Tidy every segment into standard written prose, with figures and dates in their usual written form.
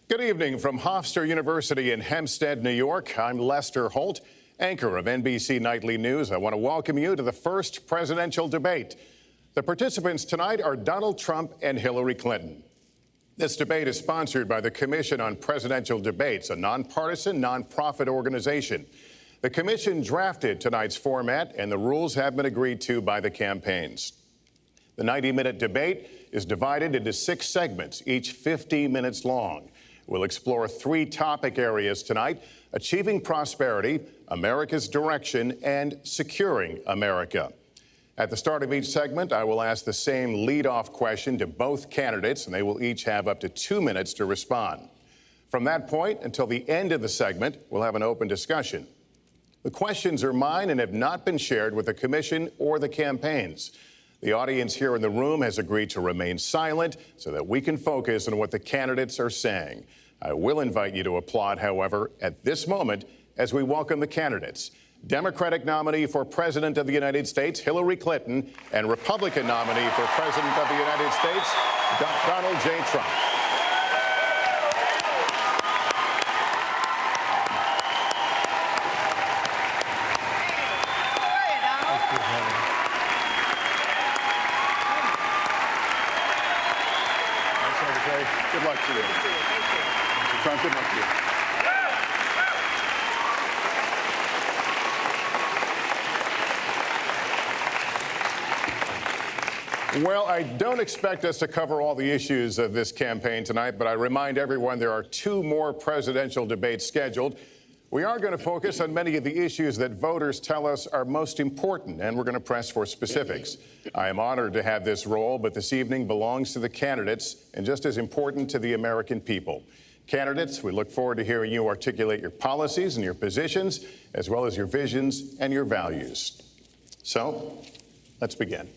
Good evening from Hofstra University in Hempstead, New York. I'm Lester Holt, anchor of NBC Nightly News. I want to welcome you to the first presidential debate. The participants tonight are Donald Trump and Hillary Clinton. This debate is sponsored by the Commission on Presidential Debates, a nonpartisan, nonprofit organization. The commission drafted tonight's format, and the rules have been agreed to by the campaigns. The 90-minute debate is divided into 6 segments, each 50 minutes long. We'll explore 3 topic areas tonight: achieving prosperity, America's direction, and securing America. At the start of each segment, I will ask the same lead-off question to both candidates, and they will each have up to 2 minutes to respond. From that point until the end of the segment, we'll have an open discussion. The questions are mine and have not been shared with the commission or the campaigns. The audience here in the room has agreed to remain silent so that we can focus on what the candidates are saying. I will invite you to applaud, however, at this moment as we welcome the candidates. Democratic nominee for President of the United States, Hillary Clinton, and Republican nominee for President of the United States, Donald J. Trump. Good luck to you. Trump, good luck to you. Well, I don't expect us to cover all the issues of this campaign tonight, but I remind everyone there are 2 more presidential debates scheduled. We are going to focus on many of the issues that voters tell us are most important, and we're going to press for specifics. I am honored to have this role, but this evening belongs to the candidates and just as important to the American people. Candidates, we look forward to hearing you articulate your policies and your positions, as well as your visions and your values. So, let's begin.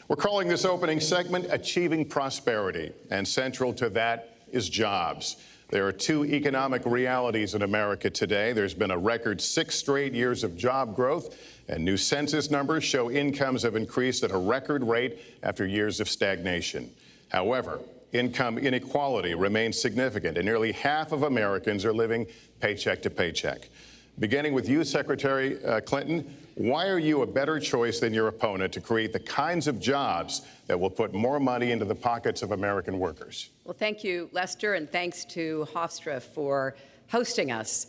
We're calling this opening segment Achieving Prosperity, and central to that is jobs. There are 2 economic realities in America today. There's been a record 6 straight years of job growth, and new census numbers show incomes have increased at a record rate after years of stagnation. However, income inequality remains significant, and nearly half of Americans are living paycheck to paycheck. Beginning with you, Secretary Clinton, why are you a better choice than your opponent to create the kinds of jobs that will put more money into the pockets of American workers? Well, thank you, Lester, and thanks to Hofstra for hosting us.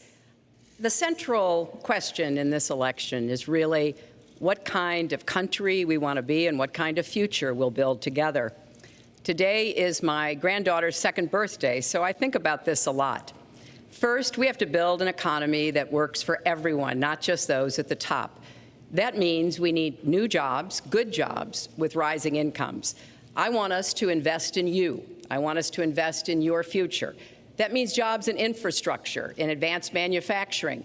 The central question in this election is really what kind of country we want to be and what kind of future we'll build together. Today is my granddaughter's 2nd birthday, so I think about this a lot. First, we have to build an economy that works for everyone, not just those at the top. That means we need new jobs, good jobs, with rising incomes. I want us to invest in you. I want us to invest in your future. That means jobs in infrastructure, in advanced manufacturing,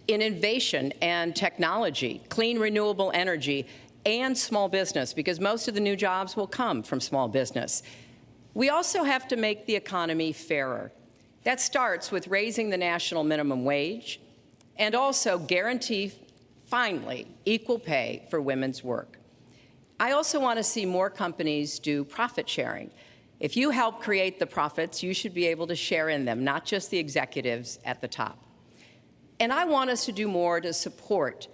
in innovation and technology, clean renewable energy, and small business, because most of the new jobs will come from small business. We also have to make the economy fairer. That starts with raising the national minimum wage and also guarantee, finally, equal pay for women's work. I also want to see more companies do profit sharing. If you help create the profits, you should be able to share in them, not just the executives at the top. And I want us to do more to support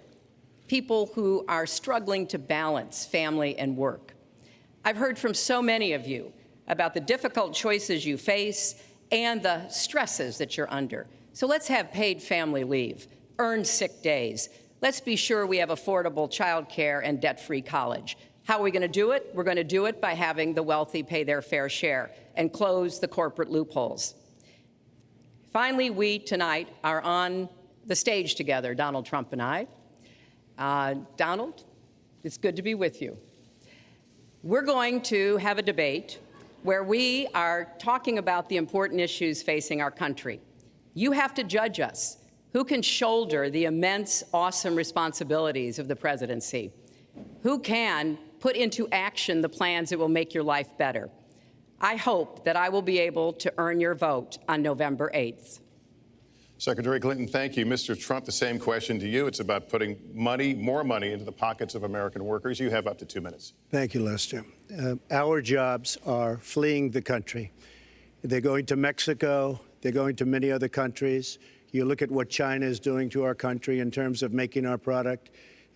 people who are struggling to balance family and work. I've heard from so many of you about the difficult choices you face and the stresses that you're under. So let's have paid family leave, earned sick days. Let's be sure we have affordable child care and debt-free college. How are we going to do it? We're going to do it by having the wealthy pay their fair share and close the corporate loopholes. Finally, we tonight are on the stage together, Donald Trump and I. Donald, it's good to be with you. We're going to have a debate where we are talking about the important issues facing our country. You have to judge us. Who can shoulder the immense, awesome responsibilities of the presidency? Who can put into action the plans that will make your life better? I hope that I will be able to earn your vote on November 8th. Secretary Clinton, thank you. Mr. Trump, the same question to you. It's about putting more money into the pockets of American workers. You have up to 2 minutes. Thank you, Lester. Our jobs are fleeing the country. They're going to Mexico. They're going to many other countries. You look at what China is doing to our country in terms of making our product.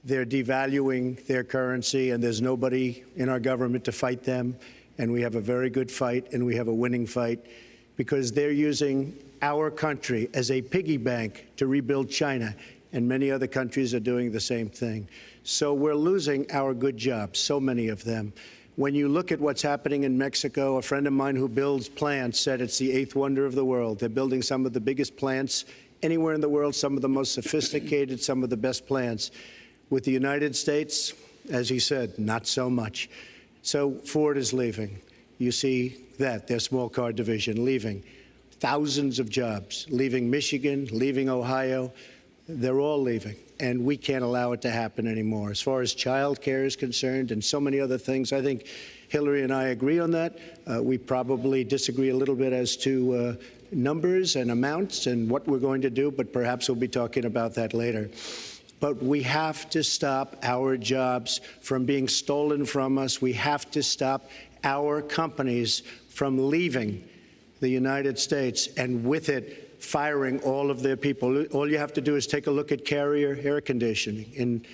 They're devaluing their currency, and there's nobody in our government to fight them. And we have a very good fight, and we have a winning fight, because they're using our country as a piggy bank to rebuild China, and many other countries are doing the same thing. So we're losing our good jobs, so many of them. When you look at what's happening in Mexico, a friend of mine who builds plants said it's the eighth wonder of the world. They're building some of the biggest plants anywhere in the world, some of the most sophisticated, some of the best plants. With the United States, as he said, not so much. So Ford is leaving. You see that, their small car division leaving. Thousands of jobs, leaving Michigan, leaving Ohio. They're all leaving, and we can't allow it to happen anymore. As far as child care is concerned and so many other things, I think Hillary and I agree on that. We probably disagree a little bit as to numbers and amounts and what we're going to do, but perhaps we'll be talking about that later. But we have to stop our jobs from being stolen from us. We have to stop our companies from leaving the United States, and with it, firing all of their people. All you have to do is take a look at Carrier Air Conditioning in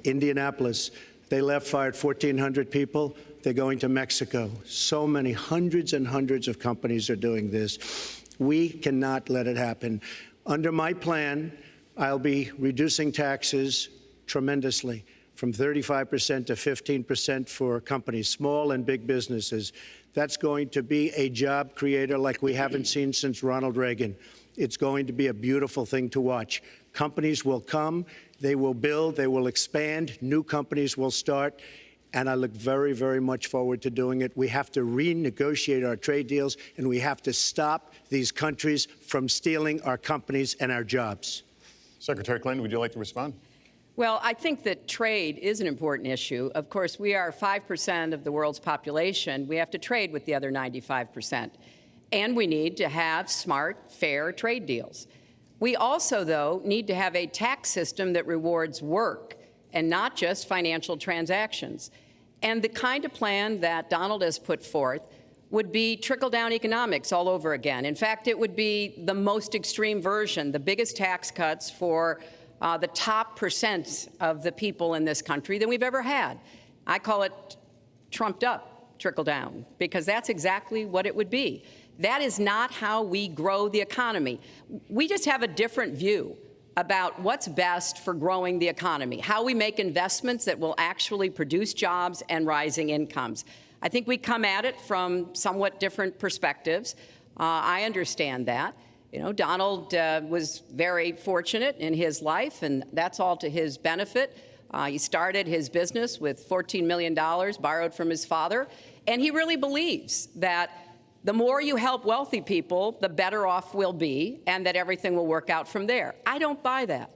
Indianapolis. They left, fired 1,400 people. They're going to Mexico. So many, hundreds and hundreds of companies are doing this. We cannot let it happen. Under my plan, I'll be reducing taxes tremendously, from 35% to 15% for companies, small and big businesses. That's going to be a job creator like we haven't seen since Ronald Reagan. It's going to be a beautiful thing to watch. Companies will come, they will build, they will expand, new companies will start, and I look very, very much forward to doing it. We have to renegotiate our trade deals, and we have to stop these countries from stealing our companies and our jobs. Secretary Clinton, would you like to respond? Well, I think that trade is an important issue. Of course, we are 5% of the world's population. We have to trade with the other 95%. And we need to have smart, fair trade deals. We also, though, need to have a tax system that rewards work and not just financial transactions. And the kind of plan that Donald has put forth would be trickle-down economics all over again. In fact, it would be the most extreme version, the biggest tax cuts for the top percent of the people in this country than we've ever had. I call it trumped up trickle-down, because that's exactly what it would be. That is not how we grow the economy. We just have a different view about what's best for growing the economy, how we make investments that will actually produce jobs and rising incomes. I think we come at it from somewhat different perspectives. I understand that. You know, Donald was very fortunate in his life, and that's all to his benefit. He started his business with $14 million borrowed from his father, and he really believes that the more you help wealthy people, the better off we'll be, and that everything will work out from there. I don't buy that.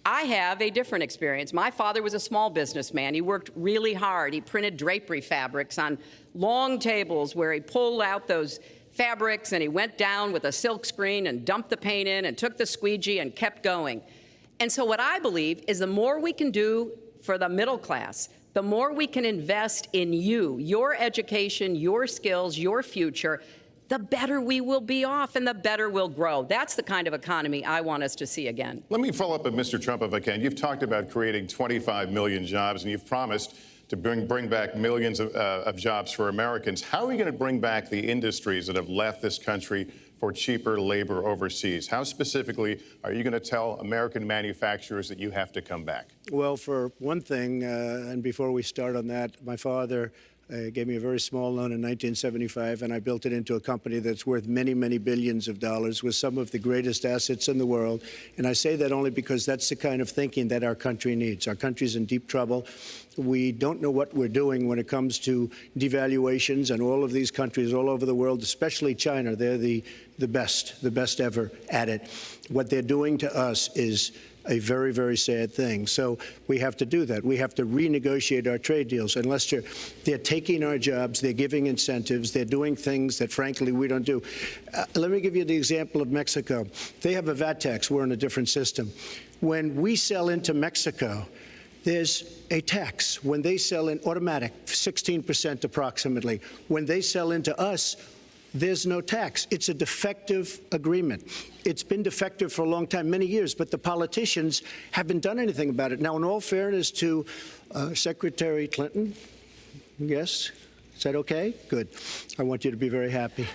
I have a different experience. My father was a small businessman. He worked really hard. He printed drapery fabrics on long tables where he pulled out those fabrics, and he went down with a silk screen and dumped the paint in and took the squeegee and kept going. And so what I believe is the more we can do for the middle class, the more we can invest in you, your education, your skills, your future, the better we will be off and the better we'll grow. That's the kind of economy I want us to see again. Let me follow up with Mr. Trump if I can. You've talked about creating 25 million jobs, and you've promised to bring back millions of jobs for Americans. How are you going to bring back the industries that have left this country for cheaper labor overseas? How specifically are you going to tell American manufacturers that you have to come back? Well, for one thing, and before we start on that, my father gave me a very small loan in 1975, and I built it into a company that's worth many, many billions of dollars with some of the greatest assets in the world. And I say that only because that's the kind of thinking that our country needs. Our country's in deep trouble. We don't know what we're doing when it comes to devaluations, and all of these countries all over the world, especially China, they're the best ever at it. What they're doing to us is a very, very sad thing. So we have to do that. We have to renegotiate our trade deals. And Lester, they're taking our jobs, they're giving incentives, they're doing things that, frankly, we don't do. Let me give you the example of Mexico. They have a VAT tax. We're in a different system. When we sell into Mexico, there's a tax. When they sell in automatic, 16% approximately. When they sell into us, there's no tax. It's a defective agreement. It's been defective for a long time, many years, but the politicians haven't done anything about it. Now, in all fairness to Secretary Clinton, yes, is that okay? Good. I want you to be very happy.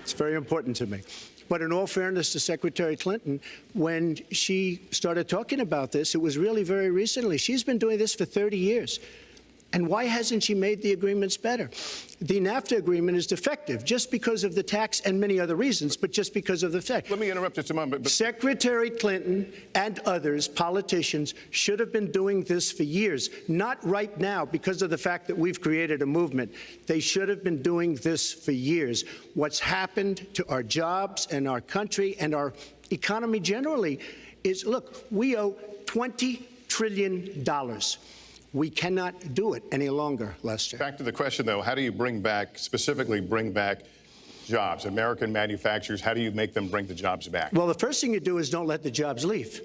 It's very important to me. But in all fairness to Secretary Clinton, when she started talking about this, it was really very recently. She's been doing this for 30 years. And why hasn't she made the agreements better? The NAFTA agreement is defective just because of the tax and many other reasons, but just because of the fact. Let me interrupt just a moment. Secretary Clinton and others, politicians, should have been doing this for years, not right now because of the fact that we've created a movement. They should have been doing this for years. What's happened to our jobs and our country and our economy generally is, look, we owe $20 trillion. We cannot do it any longer, Lester. Back to the question, though, how do you specifically bring back jobs? American manufacturers, how do you make them bring the jobs back? Well, the first thing you do is don't let the jobs leave.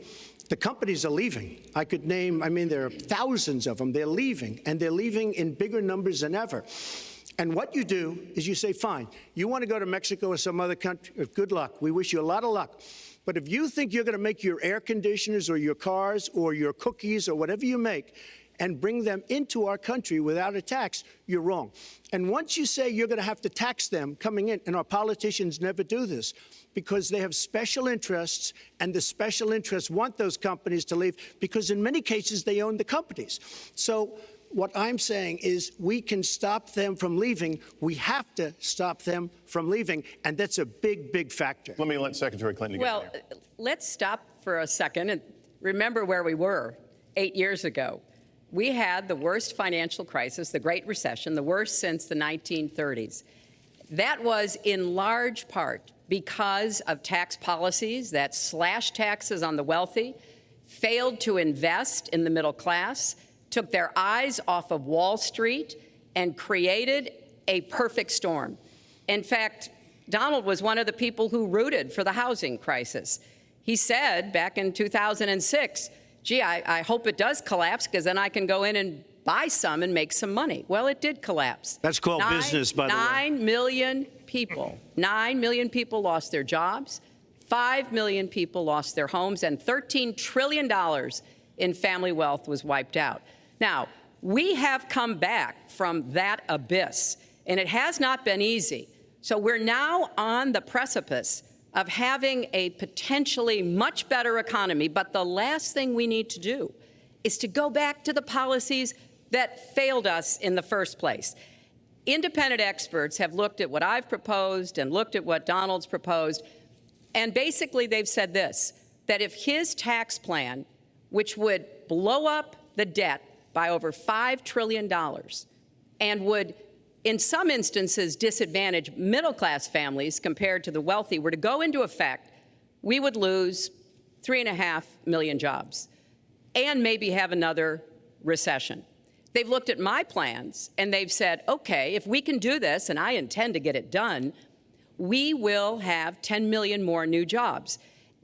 The companies are leaving. I could name, there are thousands of them. They're leaving, and they're leaving in bigger numbers than ever. And what you do is you say, fine, you want to go to Mexico or some other country, good luck. We wish you a lot of luck. But if you think you're going to make your air conditioners or your cars or your cookies or whatever you make and bring them into our country without a tax, you're wrong. And once you say you're going to have to tax them coming in, and our politicians never do this, because they have special interests, and the special interests want those companies to leave, because in many cases they own the companies. So what I'm saying is we can stop them from leaving. We have to stop them from leaving, and that's a big, big factor. Let me let Secretary Clinton get in there. Let's stop for a second and remember where we were 8 years ago. We had the worst financial crisis, the Great Recession, the worst since the 1930s. That was in large part because of tax policies that slashed taxes on the wealthy, failed to invest in the middle class, took their eyes off of Wall Street, and created a perfect storm. In fact, Donald was one of the people who rooted for the housing crisis. He said back in 2006, gee, I hope it does collapse because then I can go in and buy some and make some money. Well, it did collapse. That's called business, by the way. 9 million people lost their jobs. 5 million people lost their homes, and $13 trillion in family wealth was wiped out. Now, we have come back from that abyss, and it has not been easy. So we're now on the precipice of having a potentially much better economy, but the last thing we need to do is to go back to the policies that failed us in the first place. Independent experts have looked at what I've proposed and looked at what Donald's proposed, and basically they've said this, that if his tax plan, which would blow up the debt by over $5 trillion and would in some instances disadvantage middle-class families compared to the wealthy, were to go into effect, we would lose 3.5 million jobs and maybe have another recession. They've looked at my plans and they've said, okay, if we can do this, and I intend to get it done, we will have 10 million more new jobs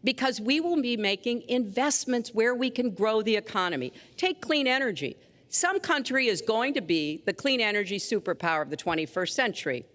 because we will be making investments where we can grow the economy. Take clean energy. Some country is going to be the clean energy superpower of the 21st century.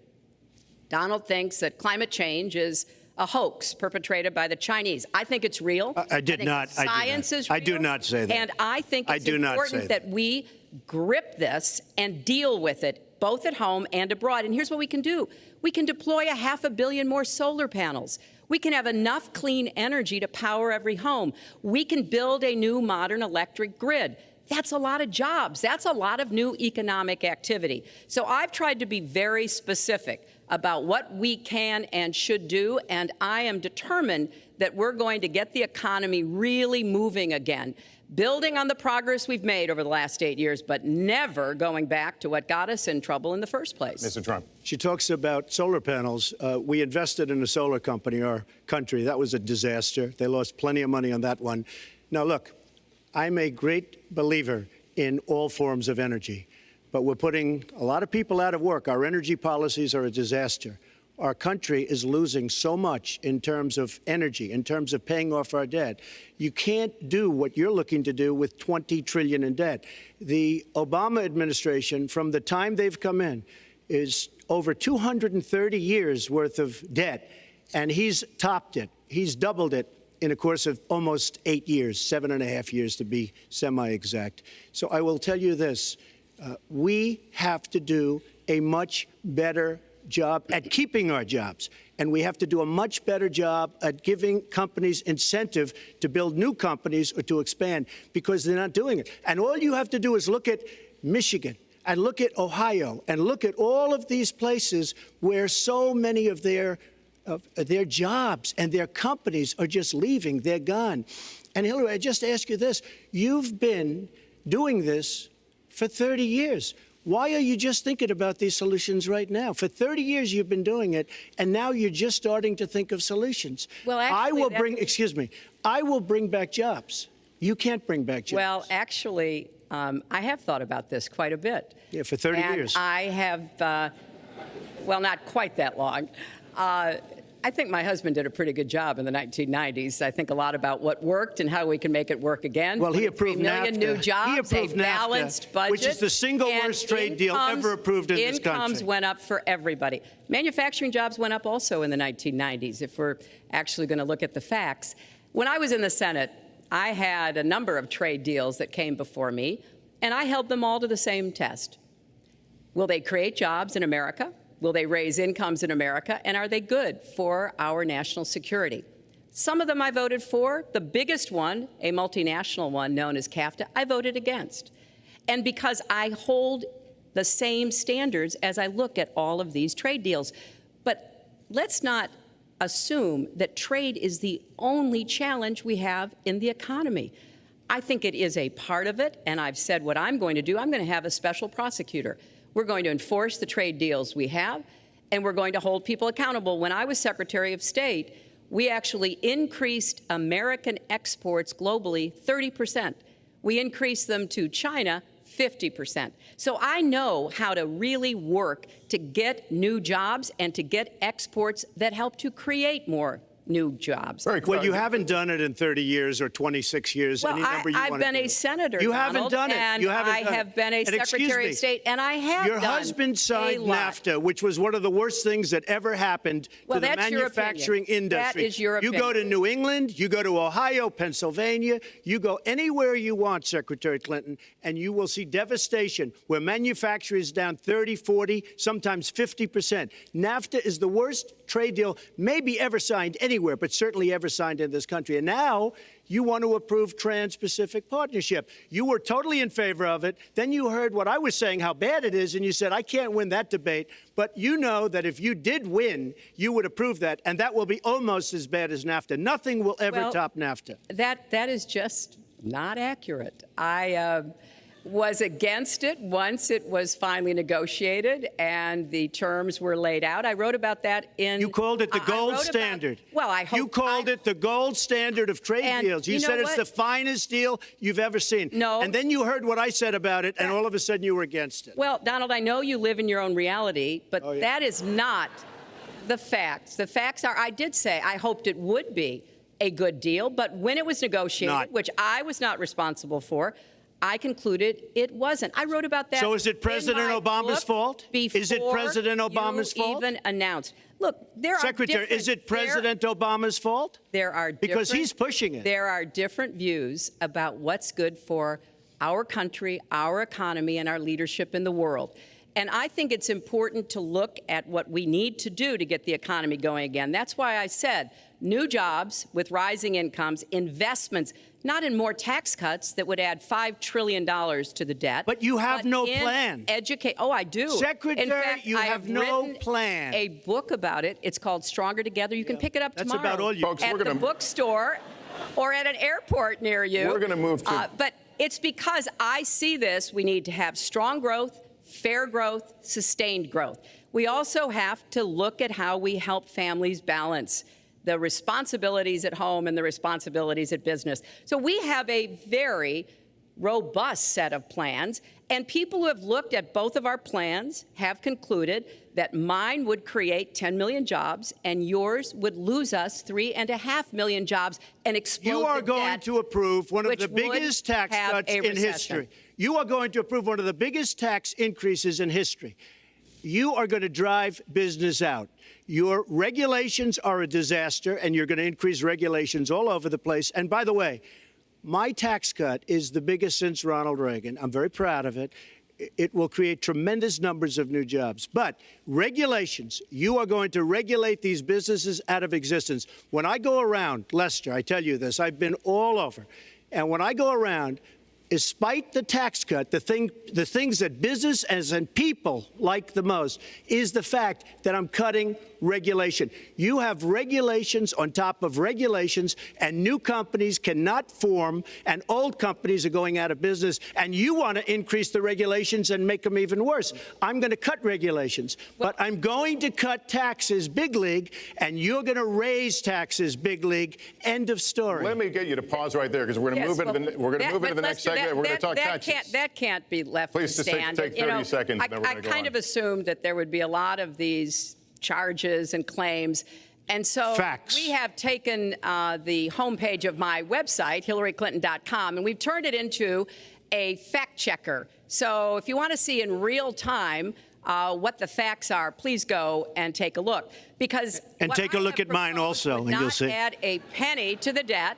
Donald thinks that climate change is a hoax perpetrated by the Chinese. I think it's real. Science is real. I do not say that. And I think it's important that we grip this and deal with it, both at home and abroad. And here's what we can do. We can deploy 500 million more solar panels. We can have enough clean energy to power every home. We can build a new modern electric grid. That's a lot of jobs. That's a lot of new economic activity. So I've tried to be very specific about what we can and should do, and I am determined that we're going to get the economy really moving again, building on the progress we've made over the last 8 years, but never going back to what got us in trouble in the first place. Mr. Trump. She talks about solar panels. We invested in a solar company, our country. That was a disaster. They lost plenty of money on that one. Now, look, I'm a great believer in all forms of energy, but we're putting a lot of people out of work. Our energy policies are a disaster. Our country is losing so much in terms of energy, in terms of paying off our debt. You can't do what you're looking to do with $20 trillion in debt. The Obama administration, from the time they've come in, is over 230 years worth of debt, and he's topped it. He's doubled it in a course of almost 8 years, 7.5 years to be semi-exact. So I will tell you this, we have to do a much better job at keeping our jobs. And we have to do a much better job at giving companies incentive to build new companies or to expand, because they're not doing it. And all you have to do is look at Michigan and look at Ohio and look at all of these places where so many of their jobs and their companies are just leaving. They're gone. And Hillary, I just ask you this. You've been doing this for 30 years. Why are you just thinking about these solutions right now? For 30 years you've been doing it, and now you're just starting to think of solutions. Well, actually, I will bring back jobs. You can't bring back jobs. Well, actually, I have thought about this quite a bit. Yeah, for 30 years. I have, well, not quite that long. I think my husband did a pretty good job in the 1990s. I think a lot about what worked and how we can make it work again. Well, he approved 3 million NAFTA. new jobs, he approved a balanced NAFTA, budget, which is the single worst trade deal ever approved in this country. Incomes went up for everybody. Manufacturing jobs went up also in the 1990s, if we're actually going to look at the facts. When I was in the Senate, I had a number of trade deals that came before me, and I held them all to the same test. Will they create jobs in America? Will they raise incomes in America? And are they good for our national security? Some of them I voted for. The biggest one, a multinational one known as CAFTA, I voted against. And because I hold the same standards as I look at all of these trade deals. But let's not assume that trade is the only challenge we have in the economy. I think it is a part of it, and I've said what I'm going to do. I'm going to have a special prosecutor. We're going to enforce the trade deals we have, and we're going to hold people accountable. When I was Secretary of State, we actually increased American exports globally 30%. We increased them to China 50%. So I know how to really work to get new jobs and to get exports that help to create more new jobs. Well, you haven't done it in 30 years or 26 years. Well, any number you I've want to been do. a senator, You Donald, haven't done it. And you haven't I done have it. been a And Secretary of State, and I have Your done husband signed a lot. NAFTA, which was one of the worst things that ever happened to the that's your manufacturing opinion. industry. That is your opinion. You go to New England, you go to Ohio, Pennsylvania, you go anywhere you want, Secretary Clinton, and you will see devastation where manufacturing is down 30, 40, sometimes 50%. NAFTA is the worst trade deal maybe ever signed anywhere, but certainly ever signed in this country. And now you want to approve Trans-Pacific Partnership. You were totally in favor of it. Then you heard what I was saying, how bad it is, and you said, I can't win that debate. But you know that if you did win, you would approve that, and that will be almost as bad as NAFTA. Nothing will ever top NAFTA. That is just not accurate. I was against it once it was finally negotiated and the terms were laid out. I wrote about that in... You called it the gold standard. Well, I hope... You called it the gold standard of trade deals. You said it's the finest deal you've ever seen. No. And then you heard what I said about it, and all of a sudden you were against it. Well, Donald, I know you live in your own reality, but that is not the facts. The facts are, I did say I hoped it would be a good deal, but when it was negotiated, which I was not responsible for, I concluded it wasn't. I wrote about that. So is it President Obama's fault? Is it President Obama's fault? Even announced. Look, there are Secretary, is it President Obama's fault? There are because he's pushing it. There are different views about what's good for our country, our economy, and our leadership in the world. And I think it's important to look at what we need to do to get the economy going again. That's why I said new jobs with rising incomes, investments, not in more tax cuts that would add $5 trillion to the debt. But you have no plan. Oh, I do. Secretary, in fact, you have no plan. A book about it. It's called Stronger Together. You can pick it up tomorrow. That's about all you folks, at the bookstore or at an airport near you. We're going to move to... But it's because I see this. We need to have strong growth, fair growth, sustained growth. We also have to look at how we help families balance the responsibilities at home and the responsibilities at business. So we have a very robust set of plans, and people who have looked at both of our plans have concluded that mine would create 10 million jobs and yours would lose us 3.5 million jobs and explode You are the going debt, to approve one of the which biggest would tax have cuts a in recession. history. You are going to approve one of the biggest tax increases in history. you are going to drive business out. Your regulations are a disaster, and you're going to increase regulations all over the place. And by the way, my tax cut is the biggest since Ronald Reagan. I'm very proud of it. It will create tremendous numbers of new jobs. But regulations, you are going to regulate these businesses out of existence. When I go around, Lester, I tell you this, I've been all over. And when I go around, despite the tax cut, the things that business and people like the most is the fact that I'm cutting regulation. You have regulations on top of regulations, and new companies cannot form, and old companies are going out of business, and you want to increase the regulations and make them even worse. I'm going to cut regulations, but I'm going to cut taxes big league, and you're going to raise taxes big league. End of story. Let me get you to pause right there, because we're going to move into the next segment. We're going to talk taxes. That can't be left Please to stand. Please take 30 seconds, and then we're I going to go kind on. of assumed that there would be a lot of these charges and claims. And so Facts. we have taken the homepage of my website, HillaryClinton.com, and we've turned it into a fact checker. So if you want to see in real time what the facts are, please go and take a look. Because And take a look at mine also, would and you'll not see. add a penny to the debt,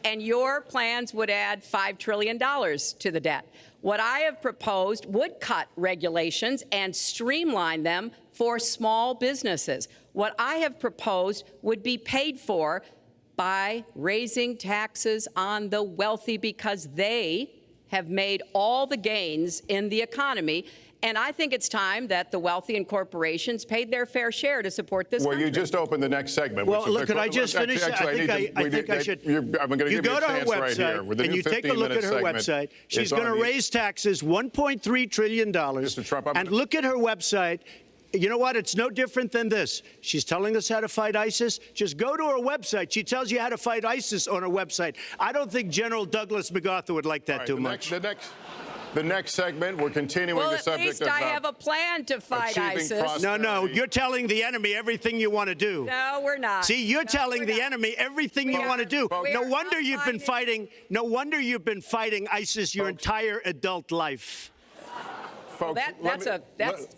and your plans would add $5 trillion to the debt. What I have proposed would cut regulations and streamline them for small businesses. What I have proposed would be paid for by raising taxes on the wealthy, because they have made all the gains in the economy. And I think it's time that the wealthy and corporations paid their fair share to support this country. Well, you just opened the next segment. Well, which is look, could I just finish? Actually, I think I should. I'm going to give you a chance right here. With the and new you take a look at her 15-minute website. segment. She's going to raise taxes $1.3 trillion. Mr. Trump, and look at her website. You know what? It's no different than this. She's telling us how to fight ISIS. Just go to her website. She tells you how to fight ISIS on her website. I don't think General Douglas MacArthur would like that too much. The next segment, we're continuing the subject at least I have a plan to fight ISIS. No, you're telling the enemy everything you want to do. No, we're not. See, you're telling the enemy everything you want to do. No wonder you've been fighting. No wonder you've been fighting ISIS your entire adult life. Folks,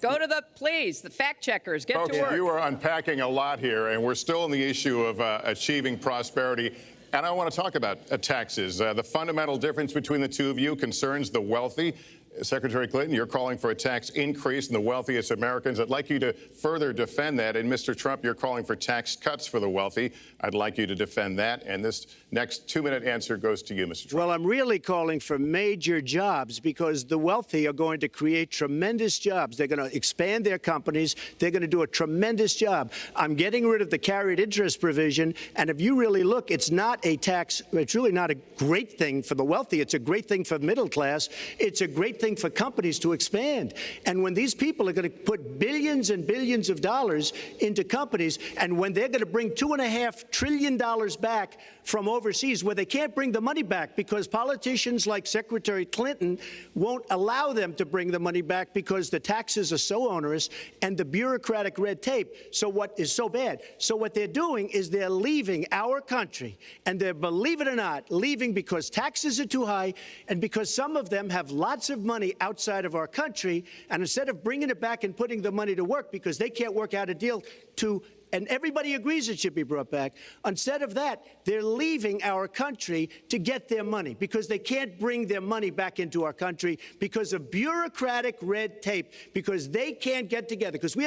go to the fact checkers. Get folks, to work. you are unpacking a lot here, and we're still on the issue of achieving prosperity. And I want to talk about taxes. The fundamental difference between the two of you concerns the wealthy. Secretary Clinton, you're calling for a tax increase in the wealthiest Americans. I'd like you to further defend that. And Mr. Trump, you're calling for tax cuts for the wealthy. I'd like you to defend that. And this next 2-minute answer goes to you, Mr. Trump. Well, I'm really calling for major jobs, because the wealthy are going to create tremendous jobs. They're going to expand their companies. They're going to do a tremendous job. I'm getting rid of the carried interest provision. And if you really look, it's not a tax. It's really not a great thing for the wealthy. It's a great thing for the middle class. It's a great thing for companies to expand. And when these people are going to put billions and billions of dollars into companies, and when they're going to bring $2.5 trillion back from overseas, where they can't bring the money back because politicians like Secretary Clinton won't allow them to bring the money back because the taxes are so onerous and the bureaucratic red tape. So what is so bad? So what they're doing is they're leaving our country, and they're, believe it or not, leaving because taxes are too high and because some of them have lots of money outside of our country, and instead of bringing it back and putting the money to work because they can't work out a deal to, and everybody agrees it should be brought back. Instead of that, they're leaving our country to get their money because they can't bring their money back into our country because of bureaucratic red tape, because they can't get together, because we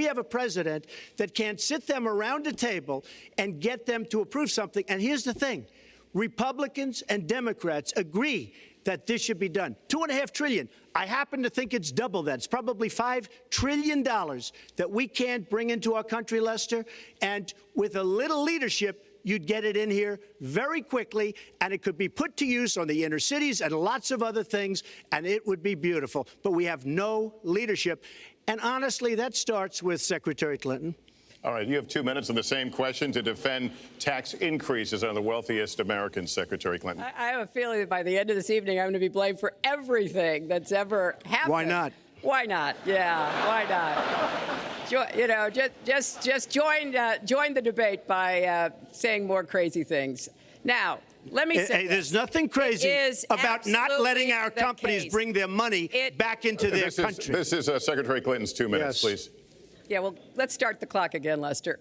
have a president that can't sit them around a table and get them to approve something. And here's the thing. Republicans and Democrats agree that this should be done. $2.5 trillion. I happen to think it's double that. It's probably $5 trillion that we can't bring into our country, Lester. And with a little leadership, you'd get it in here very quickly, and it could be put to use on the inner cities and lots of other things, and it would be beautiful. But we have no leadership. And honestly, that starts with Secretary Clinton. All right, you have 2 minutes on the same question to defend tax increases on the wealthiest Americans, Secretary Clinton. I have a feeling that by the end of this evening, I'm going to be blamed for everything that's ever happened. Why not? Why not? Yeah, why not? You know, just join the debate by saying more crazy things. Now, Let me say there's nothing crazy is about not letting our absolutely the companies case. bring their money back into their country. This is Secretary Clinton's 2 minutes, Yes. please. Yeah, well, let's start the clock again, Lester.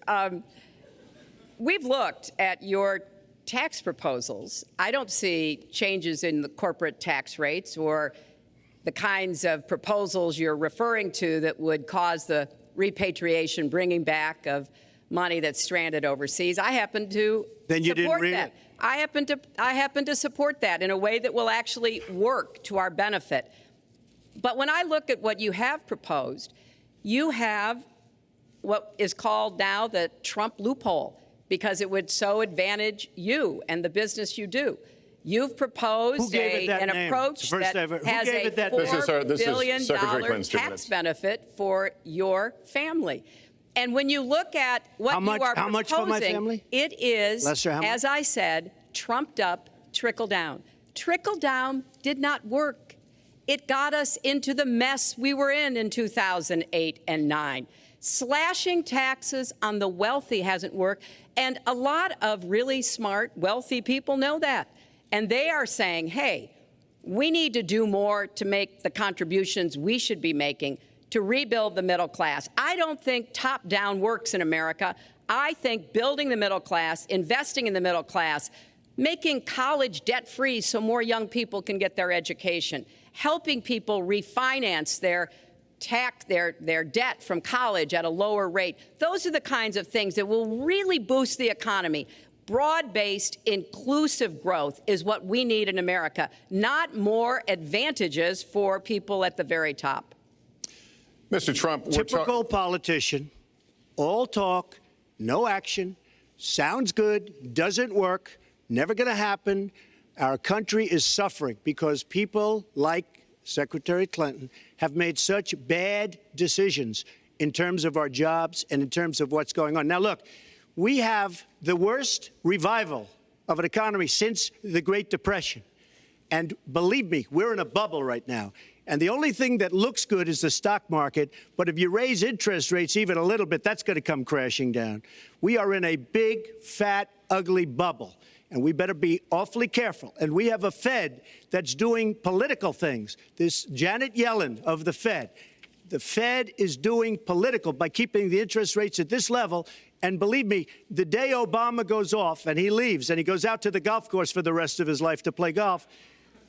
We've looked at your tax proposals. I don't see changes in the corporate tax rates or the kinds of proposals you're referring to that would cause the repatriation, bringing back of money that's stranded overseas. I happen to Then you didn't support read that. it. I happen to support that in a way that will actually work to our benefit. But when I look at what you have proposed, you have what is called now the Trump loophole, because it would so advantage you and the business you do. You've proposed Who gave it that an name? approach It's the first that ever. Who has gave a it that $4 name? This is billion Secretary Clinton's 2 tax minutes. benefit for your family. And when you look at what How much- you are how much for my proposing, family? it is, Lester, how much? as I said, trumped up trickle down. Trickle down did not work. It got us into the mess we were in 2008 and 9. Slashing taxes on the wealthy hasn't worked, and a lot of really smart, wealthy people know that. And they are saying, hey, we need to do more to make the contributions we should be making to rebuild the middle class. I don't think top-down works in America. I think building the middle class, investing in the middle class, making college debt-free so more young people can get their education, helping people refinance their debt from college at a lower rate. Those are the kinds of things that will really boost the economy. Broad-based, inclusive growth is what we need in America, not more advantages for people at the very top. Mr. Trump, Typical politician, all talk, no action, sounds good, doesn't work, never going to happen. Our country is suffering because people like Secretary Clinton have made such bad decisions in terms of our jobs and in terms of what's going on. Now, look, we have the worst revival of an economy since the Great Depression. And believe me, we're in a bubble right now. And the only thing that looks good is the stock market. But if you raise interest rates even a little bit, that's going to come crashing down. We are in a big, fat, ugly bubble. And we better be awfully careful. And we have a Fed that's doing political things. This Janet Yellen of the Fed. The Fed is doing political by keeping the interest rates at this level. And believe me, the day Obama goes off and he leaves and he goes out to the golf course for the rest of his life to play golf,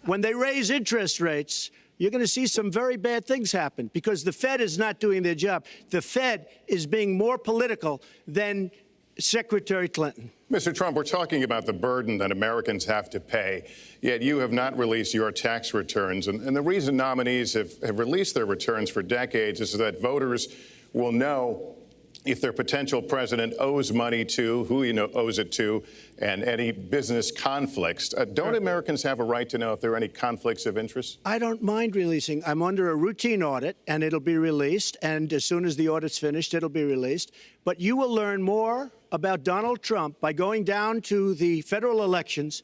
when they raise interest rates, you're going to see some very bad things happen because the Fed is not doing their job. The Fed is being more political than Secretary Clinton. Mr. Trump, we're talking about the burden that Americans have to pay, yet you have not released your tax returns. And the reason nominees have released their returns for decades is that voters will know if their potential president owes money to, who he owes it to, and any business conflicts. Don't Americans have a right to know if there are any conflicts of interest? I don't mind releasing. I'm under a routine audit, and it'll be released. And as soon as the audit's finished, it'll be released. But you will learn more about Donald Trump by going down to the federal elections,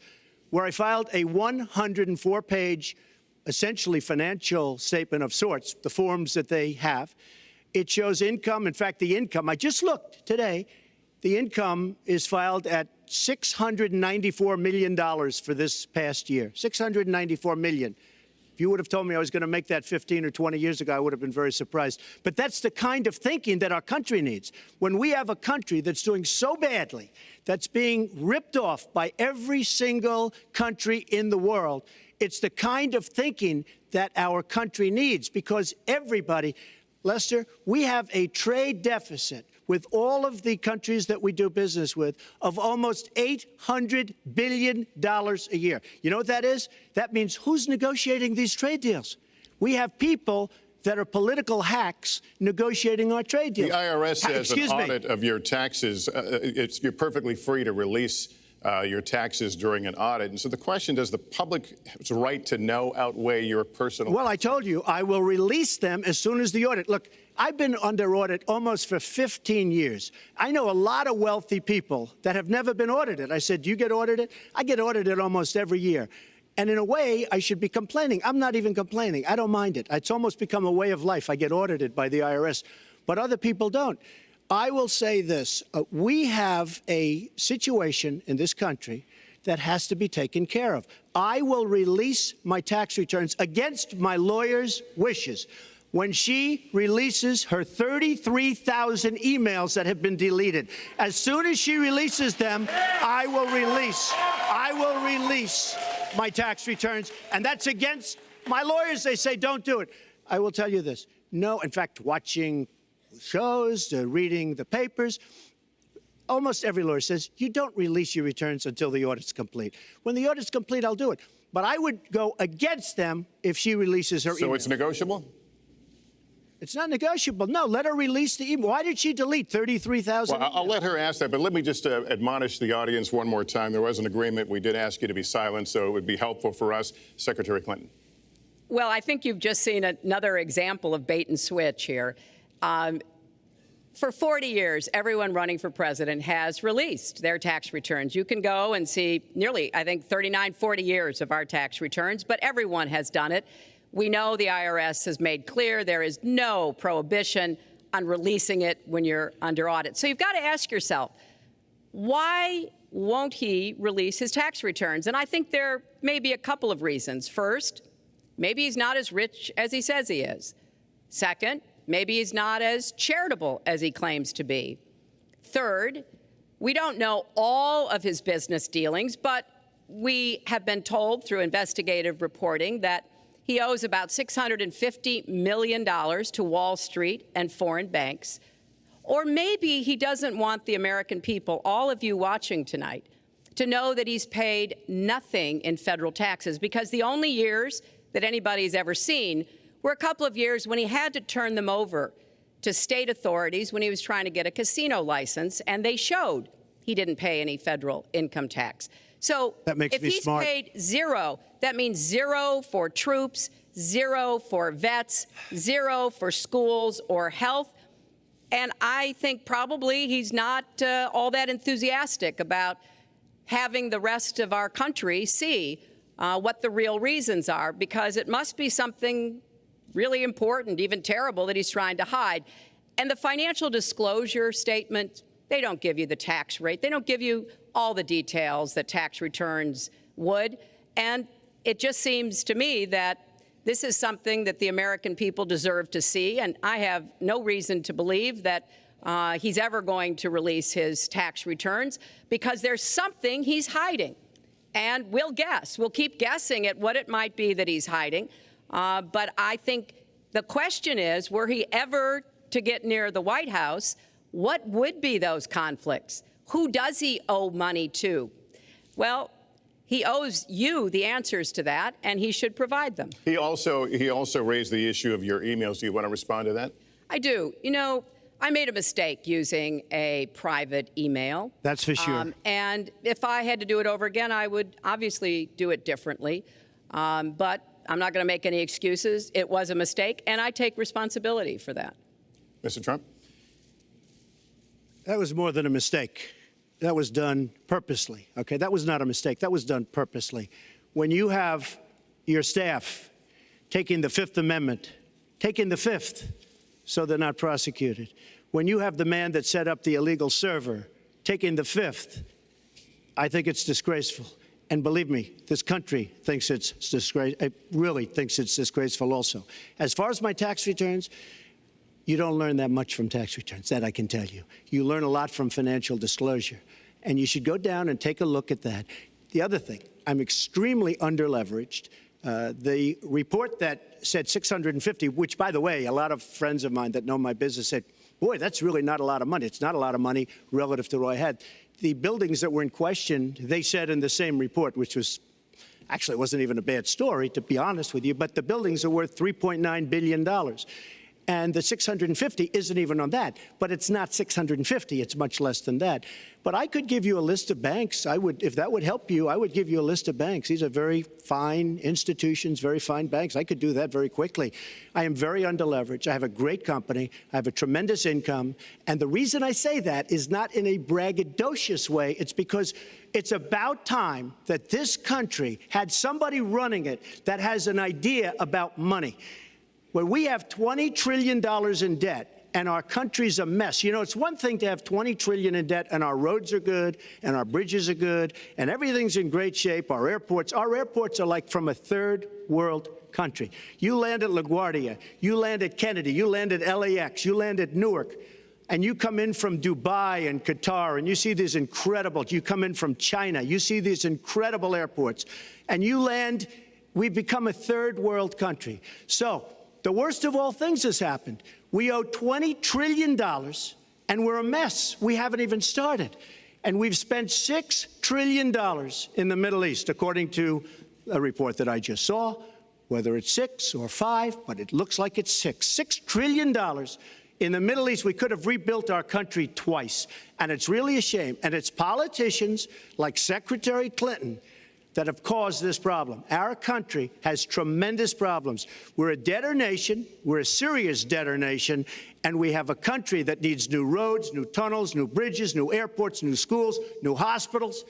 where I filed a 104-page, essentially financial statement of sorts, the forms that they have. It shows income. In fact, the income, I just looked today, the income is filed at $694 million for this past year. $694 million. If you would have told me I was going to make that 15 or 20 years ago, I would have been very surprised. But that's the kind of thinking that our country needs. When we have a country that's doing so badly, that's being ripped off by every single country in the world, it's the kind of thinking that our country needs because everybody, Lester, we have a trade deficit with all of the countries that we do business with of almost $800 billion a year. You know what that is? That means who's negotiating these trade deals? We have people that are political hacks negotiating our trade deals. The IRS has an audit of your taxes. You're perfectly free to release your taxes during an audit. And so the question, does the public's right to know outweigh your personal? Well, I told you, I will release them as soon as the audit. Look, I've been under audit almost for 15 years. I know a lot of wealthy people that have never been audited. I said, do you get audited? I get audited almost every year. And in a way, I should be complaining. I'm not even complaining. I don't mind it. It's almost become a way of life. I get audited by the IRS, but other people don't. I will say this. We have a situation in this country that has to be taken care of. I will release my tax returns against my lawyer's wishes when she releases her 33,000 emails that have been deleted. As soon as she releases them, I will release my tax returns, and that's against my lawyers. They say don't do it. I will tell you this. No, in fact, watching shows, reading the papers, almost every lawyer says you don't release your returns until the audit's complete. When the audit's complete, I'll do it. But I would go against them if she releases her email. So it's negotiable? It's not negotiable. No, let her release the email. Why did she delete 33,000? Well, I'll let her ask that, but let me just admonish the audience one more time. There was an agreement. We did ask you to be silent, so it would be helpful for us. Secretary Clinton. Well, I think you've just seen another example of bait and switch here. For 40 years, everyone running for president has released their tax returns. You can go and see nearly, I think, 39, 40 years of our tax returns, but everyone has done it. We know the IRS has made clear there is no prohibition on releasing it when you're under audit. So you've got to ask yourself, why won't he release his tax returns? And I think there may be a couple of reasons. First, maybe he's not as rich as he says he is. Second, maybe he's not as charitable as he claims to be. Third, we don't know all of his business dealings, but we have been told through investigative reporting that he owes about $650 million to Wall Street and foreign banks. Or maybe he doesn't want the American people, all of you watching tonight, to know that he's paid nothing in federal taxes, because the only years that anybody's ever seen were a couple of years when he had to turn them over to state authorities when he was trying to get a casino license, and they showed he didn't pay any federal income tax. So if he's paid zero, that means zero for troops, zero for vets, zero for schools or health. And I think probably he's not all that enthusiastic about having the rest of our country see what the real reasons are, because it must be something really important, even terrible, that he's trying to hide. And the financial disclosure statement, they don't give you the tax rate. They don't give you all the details that tax returns would. And it just seems to me that this is something that the American people deserve to see. And I have no reason to believe that he's ever going to release his tax returns, because there's something he's hiding. And we'll guess. We'll keep guessing at what it might be that he's hiding. But I think the question is, were he ever to get near the White House, what would be those conflicts? Who does he owe money to? Well, he owes you the answers to that, and he should provide them. He also raised the issue of your emails. Do you want to respond to that? I do. You know, I made a mistake using a private email. That's for sure. And if I had to do it over again, I would obviously do it differently. But I'm not going to make any excuses. It was a mistake, and I take responsibility for that. Mr. Trump? That was more than a mistake. That was done purposely, okay? That was not a mistake. That was done purposely. When you have your staff taking the Fifth Amendment, taking the Fifth so they're not prosecuted, when you have the man that set up the illegal server taking the Fifth, I think it's disgraceful. And believe me, this country thinks it's disgraceful. It really thinks it's disgraceful also. As far as my tax returns, you don't learn that much from tax returns, that I can tell you. You learn a lot from financial disclosure, and you should go down and take a look at that. The other thing, I'm extremely underleveraged. The report that said 650, which, by the way, a lot of friends of mine that know my business said, boy, that's really not a lot of money. It's not a lot of money relative to what I had. The buildings that were in question, they said in the same report, which was actually, it wasn't even a bad story, to be honest with you, but the buildings are worth $3.9 billion. And the 650 isn't even on that. But it's not 650. It's much less than that. But I could give you a list of banks. I would, if that would help you, I would give you a list of banks. These are very fine institutions, very fine banks. I could do that very quickly. I am very underleveraged. I have a great company. I have a tremendous income. And the reason I say that is not in a braggadocious way. It's because it's about time that this country had somebody running it that has an idea about money. When we have $20 trillion in debt and our country's a mess. You know, it's one thing to have $20 trillion in debt, and our roads are good, and our bridges are good, and everything's in great shape. Our airports are like from a third world country. You land at LaGuardia, you land at Kennedy, you land at LAX, you land at Newark, and you come in from Dubai and Qatar, and you see these incredible, you come in from China, you see these incredible airports, and you land, we've become a third world country. So the worst of all things has happened. We owe $20 trillion, and we're a mess. We haven't even started. And we've spent $6 trillion in the Middle East, according to a report that I just saw, whether it's 6 or 5, but it looks like it's 6. $6 trillion in the Middle East. We could have rebuilt our country twice. And it's really a shame. And it's politicians like Secretary Clinton that have caused this problem. Our country has tremendous problems. We're a debtor nation. We're a serious debtor nation. And we have a country that needs new roads, new tunnels, new bridges, new airports, new schools, new hospitals.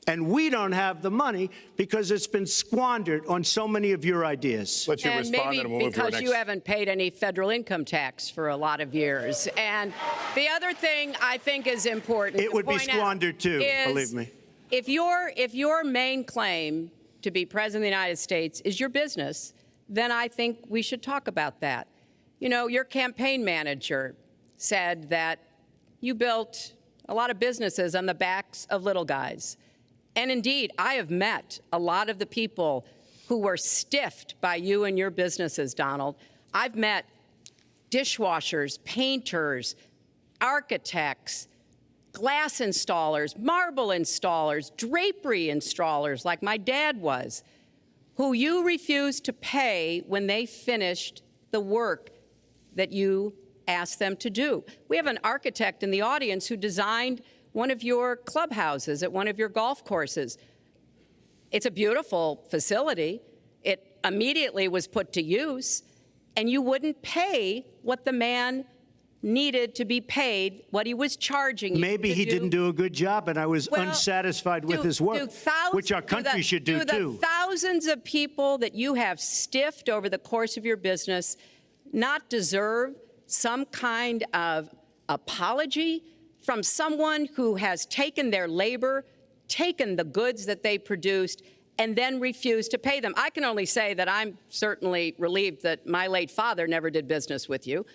And we don't have the money because it's been squandered on so many of your ideas. Let you and respond, maybe and we'll move to our because next. you haven't paid any federal income tax for a lot of years. And the other thing I think is important It would be point out squandered too, is believe me. If your main claim to be president of the United States is your business, then I think we should talk about that. You know, your campaign manager said that you built a lot of businesses on the backs of little guys. And indeed, I have met a lot of the people who were stiffed by you and your businesses, Donald. I've met dishwashers, painters, architects, glass installers, marble installers, drapery installers, like my dad was, who you refused to pay when they finished the work that you asked them to do. We have an architect in the audience who designed one of your clubhouses at one of your golf courses. It's a beautiful facility. It immediately was put to use, and you wouldn't pay what the man needed to be paid, what he was charging you. Maybe he didn't do a good job, and I was unsatisfied with his work, which our country should do too. The thousands of people that you have stiffed over the course of your business not deserve some kind of apology from someone who has taken their labor, taken the goods that they produced, and then refused to pay them? I can only say that I'm certainly relieved that my late father never did business with you.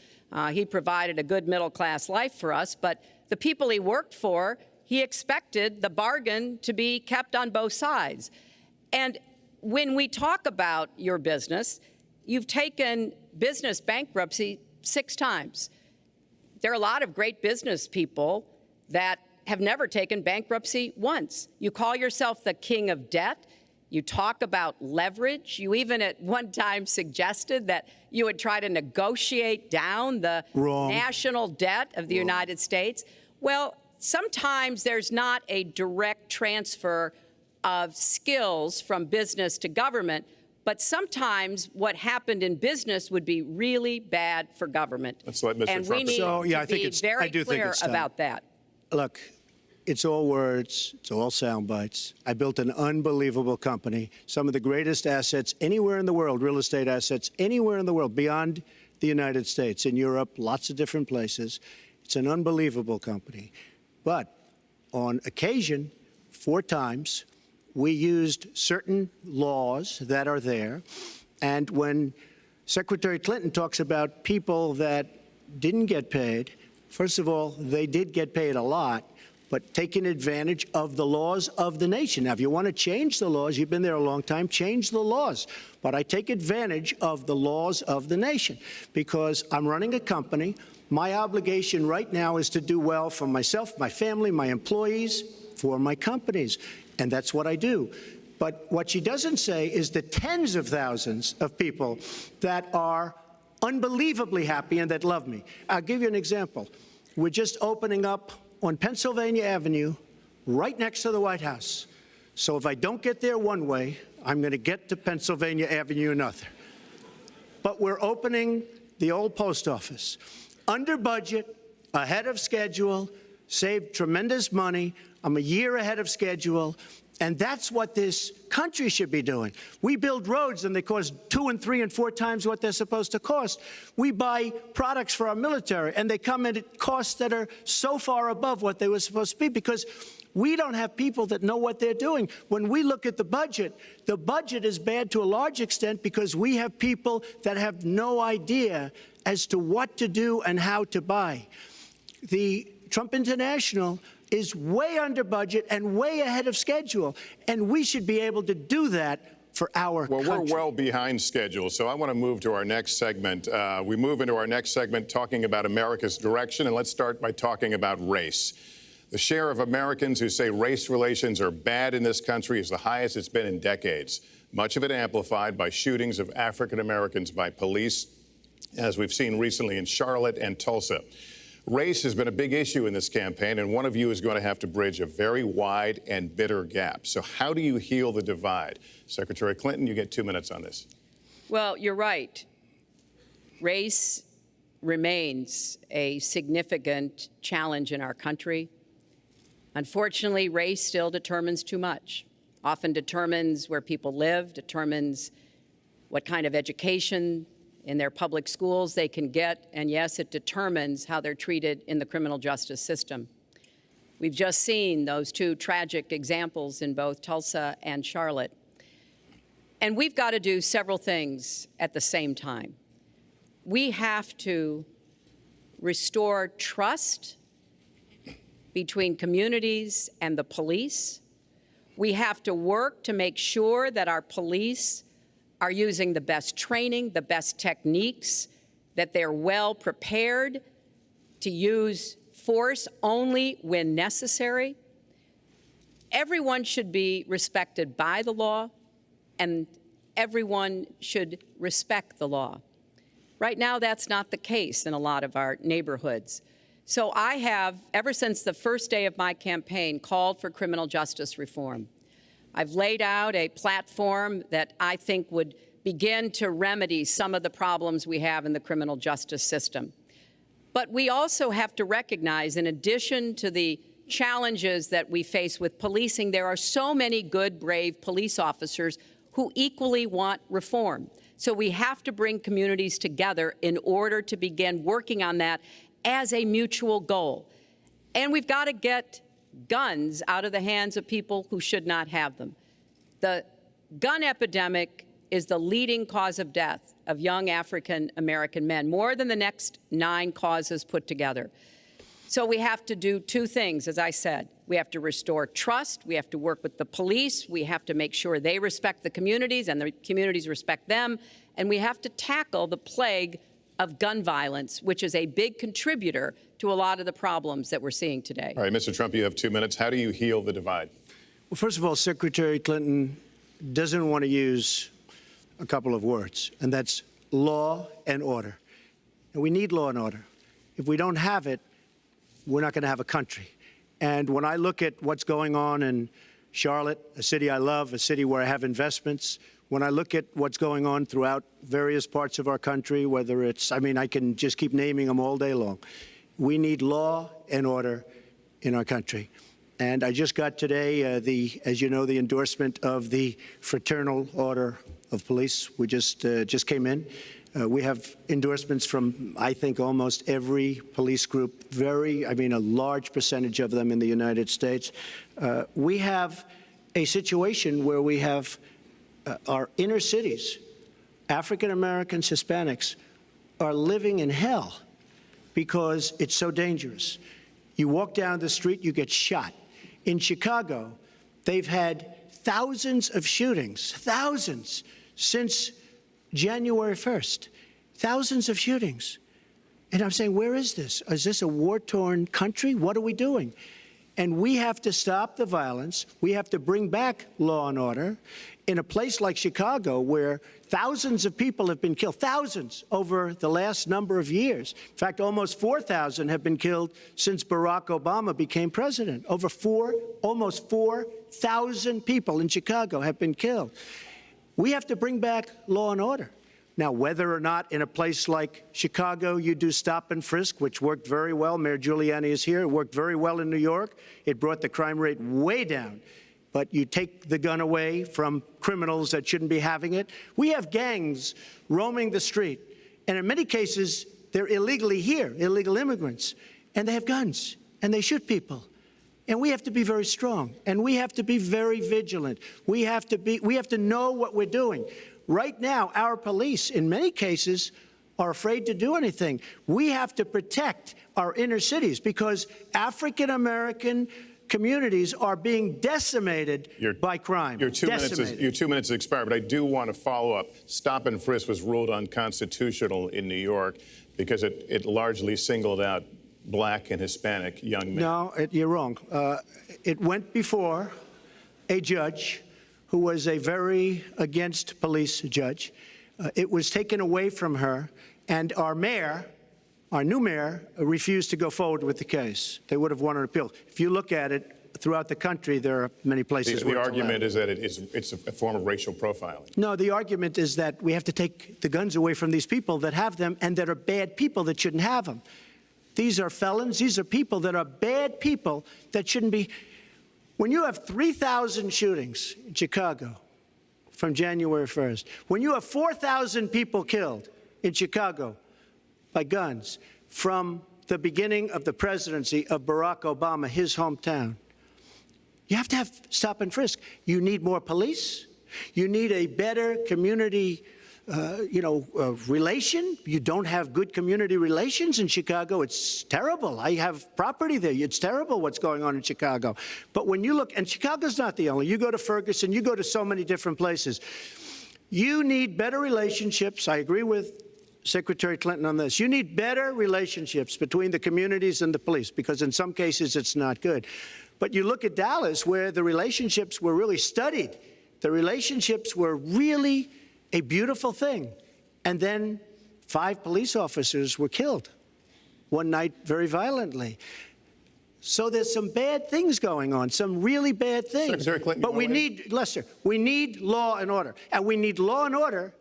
He provided a good middle-class life for us, but the people he worked for, he expected the bargain to be kept on both sides. And when we talk about your business, you've taken business bankruptcy 6 times. There are a lot of great business people that have never taken bankruptcy once. You call yourself the king of debt. You talk about leverage. You even at one time suggested that you would try to negotiate down the national debt of the United States. Well, sometimes there's not a direct transfer of skills from business to government, but sometimes what happened in business would be really bad for government. Let's let Mr. And Trump. we need to be very clear about that. Look, it's all words. It's all sound bites. I built an unbelievable company, some of the greatest assets anywhere in the world, real estate assets anywhere in the world, beyond the United States, in Europe, lots of different places. It's an unbelievable company. But on occasion, 4 times, we used certain laws that are there. And when Secretary Clinton talks about people that didn't get paid, first of all, they did get paid a lot, but taking advantage of the laws of the nation. Now, if you want to change the laws, you've been there a long time, change the laws. But I take advantage of the laws of the nation because I'm running a company. My obligation right now is to do well for myself, my family, my employees, for my companies. And that's what I do. But what she doesn't say is the tens of thousands of people that are unbelievably happy and that love me. I'll give you an example. We're just opening up on Pennsylvania Avenue, right next to the White House. So if I don't get there one way, I'm going to get to Pennsylvania Avenue another. But we're opening the old post office. Under budget, ahead of schedule, saved tremendous money. I'm a year ahead of schedule. And that's what this country should be doing. We build roads and they cost 2 and 3 and 4 times what they're supposed to cost. We buy products for our military and they come in at costs that are so far above what they were supposed to be because we don't have people that know what they're doing. When we look at the budget is bad to a large extent because we have people that have no idea as to what to do and how to buy. The Trump International is way under budget and way ahead of schedule, and we should be able to do that for our country. Well, we're well behind schedule, so I want to move to our next segment. We move into our next segment talking about America's direction, and let's start by talking about race. The share of Americans who say race relations are bad in this country is the highest it's been in decades, much of it amplified by shootings of African Americans by police, as we've seen recently in Charlotte and Tulsa. Race has been a big issue in this campaign, and one of you is going to have to bridge a very wide and bitter gap. So how do you heal the divide? Secretary Clinton, you get 2 minutes on this. Well, you're right. Race remains a significant challenge in our country. Unfortunately, race still determines too much, often determines where people live, determines what kind of education in their public schools they can get, and yes, it determines how they're treated in the criminal justice system. We've just seen those 2 tragic examples in both Tulsa and Charlotte. And we've got to do several things at the same time. We have to restore trust between communities and the police. We have to work to make sure that our police are using the best training, the best techniques, that they're well prepared to use force only when necessary. Everyone should be respected by the law, and everyone should respect the law. Right now, that's not the case in a lot of our neighborhoods. So I have, ever since the first day of my campaign, called for criminal justice reform. I've laid out a platform that I think would begin to remedy some of the problems we have in the criminal justice system. But we also have to recognize, in addition to the challenges that we face with policing, there are so many good, brave police officers who equally want reform. So we have to bring communities together in order to begin working on that as a mutual goal. And we've got to get guns out of the hands of people who should not have them. The gun epidemic is the leading cause of death of young African American men, more than the next 9 causes put together. So we have to do 2 things, as I said. We have to restore trust. We have to work with the police. We have to make sure they respect the communities and the communities respect them. And we have to tackle the plague of gun violence, which is a big contributor to a lot of the problems that we're seeing today. All right, Mr. Trump, you have 2 minutes. How do you heal the divide? Well, first of all, Secretary Clinton doesn't want to use a couple of words, and that's law and order. And we need law and order. If we don't have it, we're not going to have a country. And when I look at what's going on in Charlotte, a city I love, a city where I have investments, when I look at what's going on throughout various parts of our country, whether it's, I can just keep naming them all day long. We need law and order in our country. And I just got today, as you know, the endorsement of the Fraternal Order of Police. We just came in. We have endorsements from, I think, almost every police group, a large percentage of them in the United States. We have a situation where we have our inner cities, African Americans, Hispanics, are living in hell because it's so dangerous. You walk down the street, you get shot. In Chicago, they've had thousands of shootings, thousands, since January 1st. Thousands of shootings. And I'm saying, where is this? Is this a war-torn country? What are we doing? And we have to stop the violence. We have to bring back law and order. In a place like Chicago, where thousands of people have been killed, thousands over the last number of years. In fact, almost 4,000 have been killed since Barack Obama became president. Almost 4,000 people in Chicago have been killed. We have to bring back law and order. Now, whether or not in a place like Chicago you do stop and frisk, which worked very well, Mayor Giuliani is here, it worked very well in New York. It brought the crime rate way down. but you take the gun away from criminals that shouldn't be having it. We have gangs roaming the street, and in many cases, they're illegally here, illegal immigrants, and they have guns, and they shoot people. And we have to be very strong, and we have to be very vigilant. We have to know what we're doing. Right now, our police, in many cases, are afraid to do anything. We have to protect our inner cities because African-American communities are being decimated by crime. Your 2 minutes has expired, but I do want to follow up. Stop and frisk was ruled unconstitutional in New York because it largely singled out Black and Hispanic young men. No, you're wrong. It went before a judge who was a very against police judge. It was taken away from her, and our mayor, our new mayor, refused to go forward with the case. They would have won an appeal. If you look at it throughout the country, there are many places where the argument is that it's a form of racial profiling. No, the argument is that we have to take the guns away from these people that have them and that are bad people that shouldn't have them. These are felons. These are people that are bad people that shouldn't be. When you have 3,000 shootings in Chicago from January 1st, when you have 4,000 people killed in Chicago by guns from the beginning of the presidency of Barack Obama, his hometown, you have to have stop and frisk. You need more police. You need a better community relation. You don't have good community relations in Chicago. It's terrible. I have property there. It's terrible what's going on in Chicago. But when you look, and Chicago's not the only, you go to Ferguson, you go to so many different places. You need better relationships. I agree with Secretary Clinton on this. You need better relationships between the communities and the police, because in some cases it's not good. But you look at Dallas, where the relationships were really studied. The relationships were really a beautiful thing. And then 5 police officers were killed one night very violently. So there's some bad things going on, some really bad things. Secretary Clinton, but we need, Lester, we need law and order. And we need law and order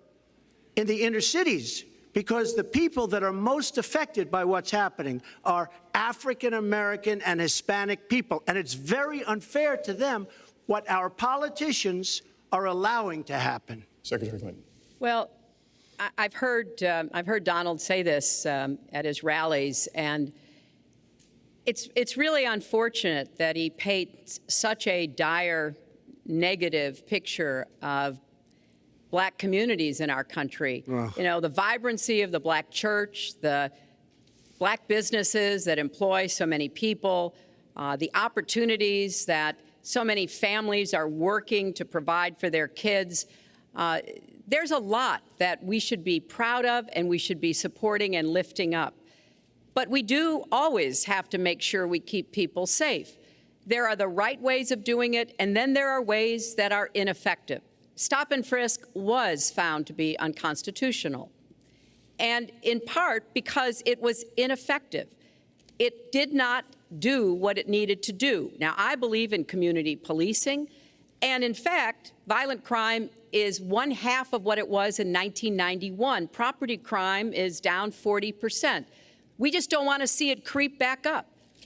in the inner cities, because the people that are most affected by what's happening are African American and Hispanic people. And it's very unfair to them what our politicians are allowing to happen. Secretary Clinton. Well, I've heard Donald say this at his rallies, and it's really unfortunate that he paints such a dire, negative picture of Black communities in our country. You know, the vibrancy of the Black church, the Black businesses that employ so many people, the opportunities that so many families are working to provide for their kids. There's a lot that we should be proud of and we should be supporting and lifting up. But we do always have to make sure we keep people safe. There are the right ways of doing it, and then there are ways that are ineffective. Stop and frisk was found to be unconstitutional, and in part because it was ineffective. It did not do what it needed to do. Now, I believe in community policing, and in fact, violent crime is 1/2 of what it was in 1991. Property crime is down 40%. We just don't want to see it creep back up.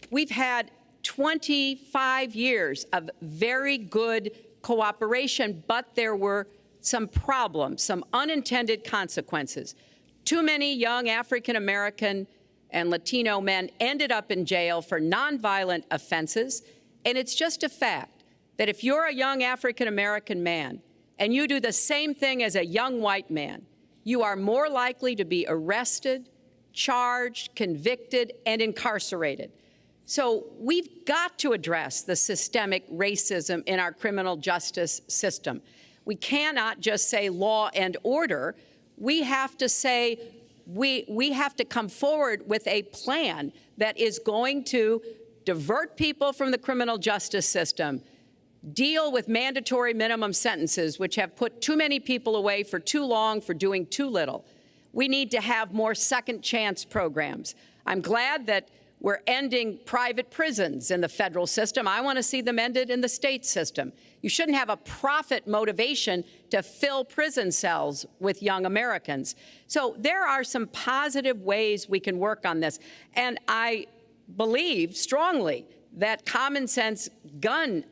We've had 25 years of very good cooperation, but there were some problems, some unintended consequences. Too many young African-American and Latino men ended up in jail for nonviolent offenses, and it's just a fact that if you're a young African-American man and you do the same thing as a young white man, you are more likely to be arrested, charged, convicted, and incarcerated. So we've got to address the systemic racism in our criminal justice system. We cannot just say law and order. We have to say we have to come forward with a plan that is going to divert people from the criminal justice system, deal with mandatory minimum sentences, which have put too many people away for too long for doing too little. We need to have more second chance programs. I'm glad that we're ending private prisons in the federal system. I want to see them ended in the state system. You shouldn't have a profit motivation to fill prison cells with young Americans. So there are some positive ways we can work on this. And I believe strongly that common sense gun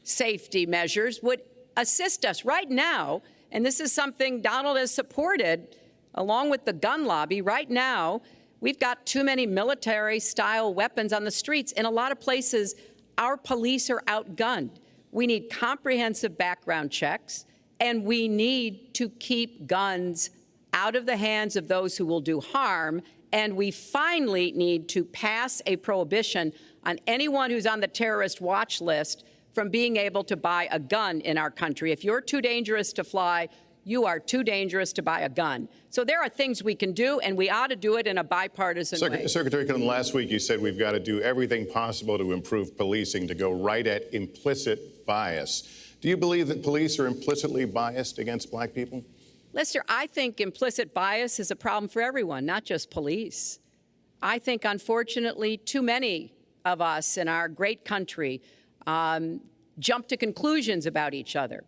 safety measures would assist us right now. And this is something Donald has supported, along with the gun lobby. Right now, we've got too many military-style weapons on the streets. In a lot of places, our police are outgunned. We need comprehensive background checks, and we need to keep guns out of the hands of those who will do harm. And we finally need to pass a prohibition on anyone who's on the terrorist watch list from being able to buy a gun in our country. If you're too dangerous to fly, you are too dangerous to buy a gun. So there are things we can do, and we ought to do it in a bipartisan way. Secretary Clinton, last week you said we've got to do everything possible to improve policing, to go right at implicit bias. Do you believe that police are implicitly biased against black people? Lester, I think implicit bias is a problem for everyone, not just police. I think, unfortunately, too many of us in our great country jump to conclusions about each other.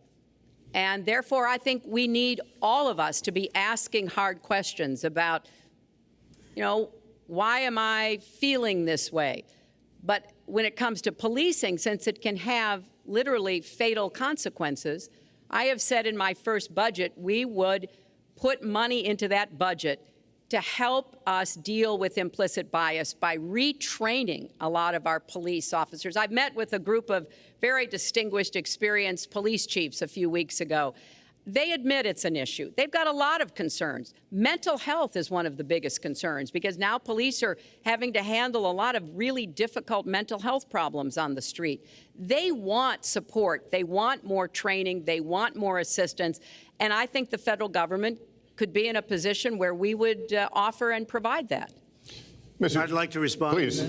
And therefore, I think we need all of us to be asking hard questions about, why am I feeling this way? But when it comes to policing, since it can have literally fatal consequences, I have said in my first budget we would put money into that budget to help us deal with implicit bias by retraining a lot of our police officers. I met with a group of very distinguished, experienced police chiefs a few weeks ago. They admit it's an issue. They've got a lot of concerns. Mental health is one of the biggest concerns because now police are having to handle a lot of really difficult mental health problems on the street. They want support. They want more training. They want more assistance. And I think the federal government could be in a position where we would offer and provide that. I'd like to respond. Please.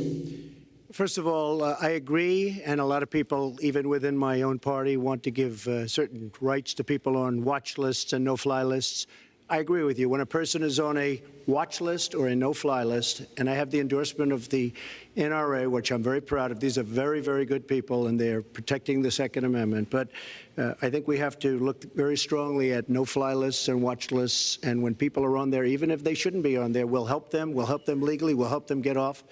First of all, I agree, and a lot of people, even within my own party, want to give certain rights to people on watch lists and no-fly lists. I agree with you. When a person is on a watch list or a no-fly list, and I have the endorsement of the NRA, which I'm very proud of, these are very, very good people, and they're protecting the Second Amendment. But I think we have to look very strongly at no-fly lists and watch lists, and when people are on there, even if they shouldn't be on there, we'll help them legally, we'll help them get off.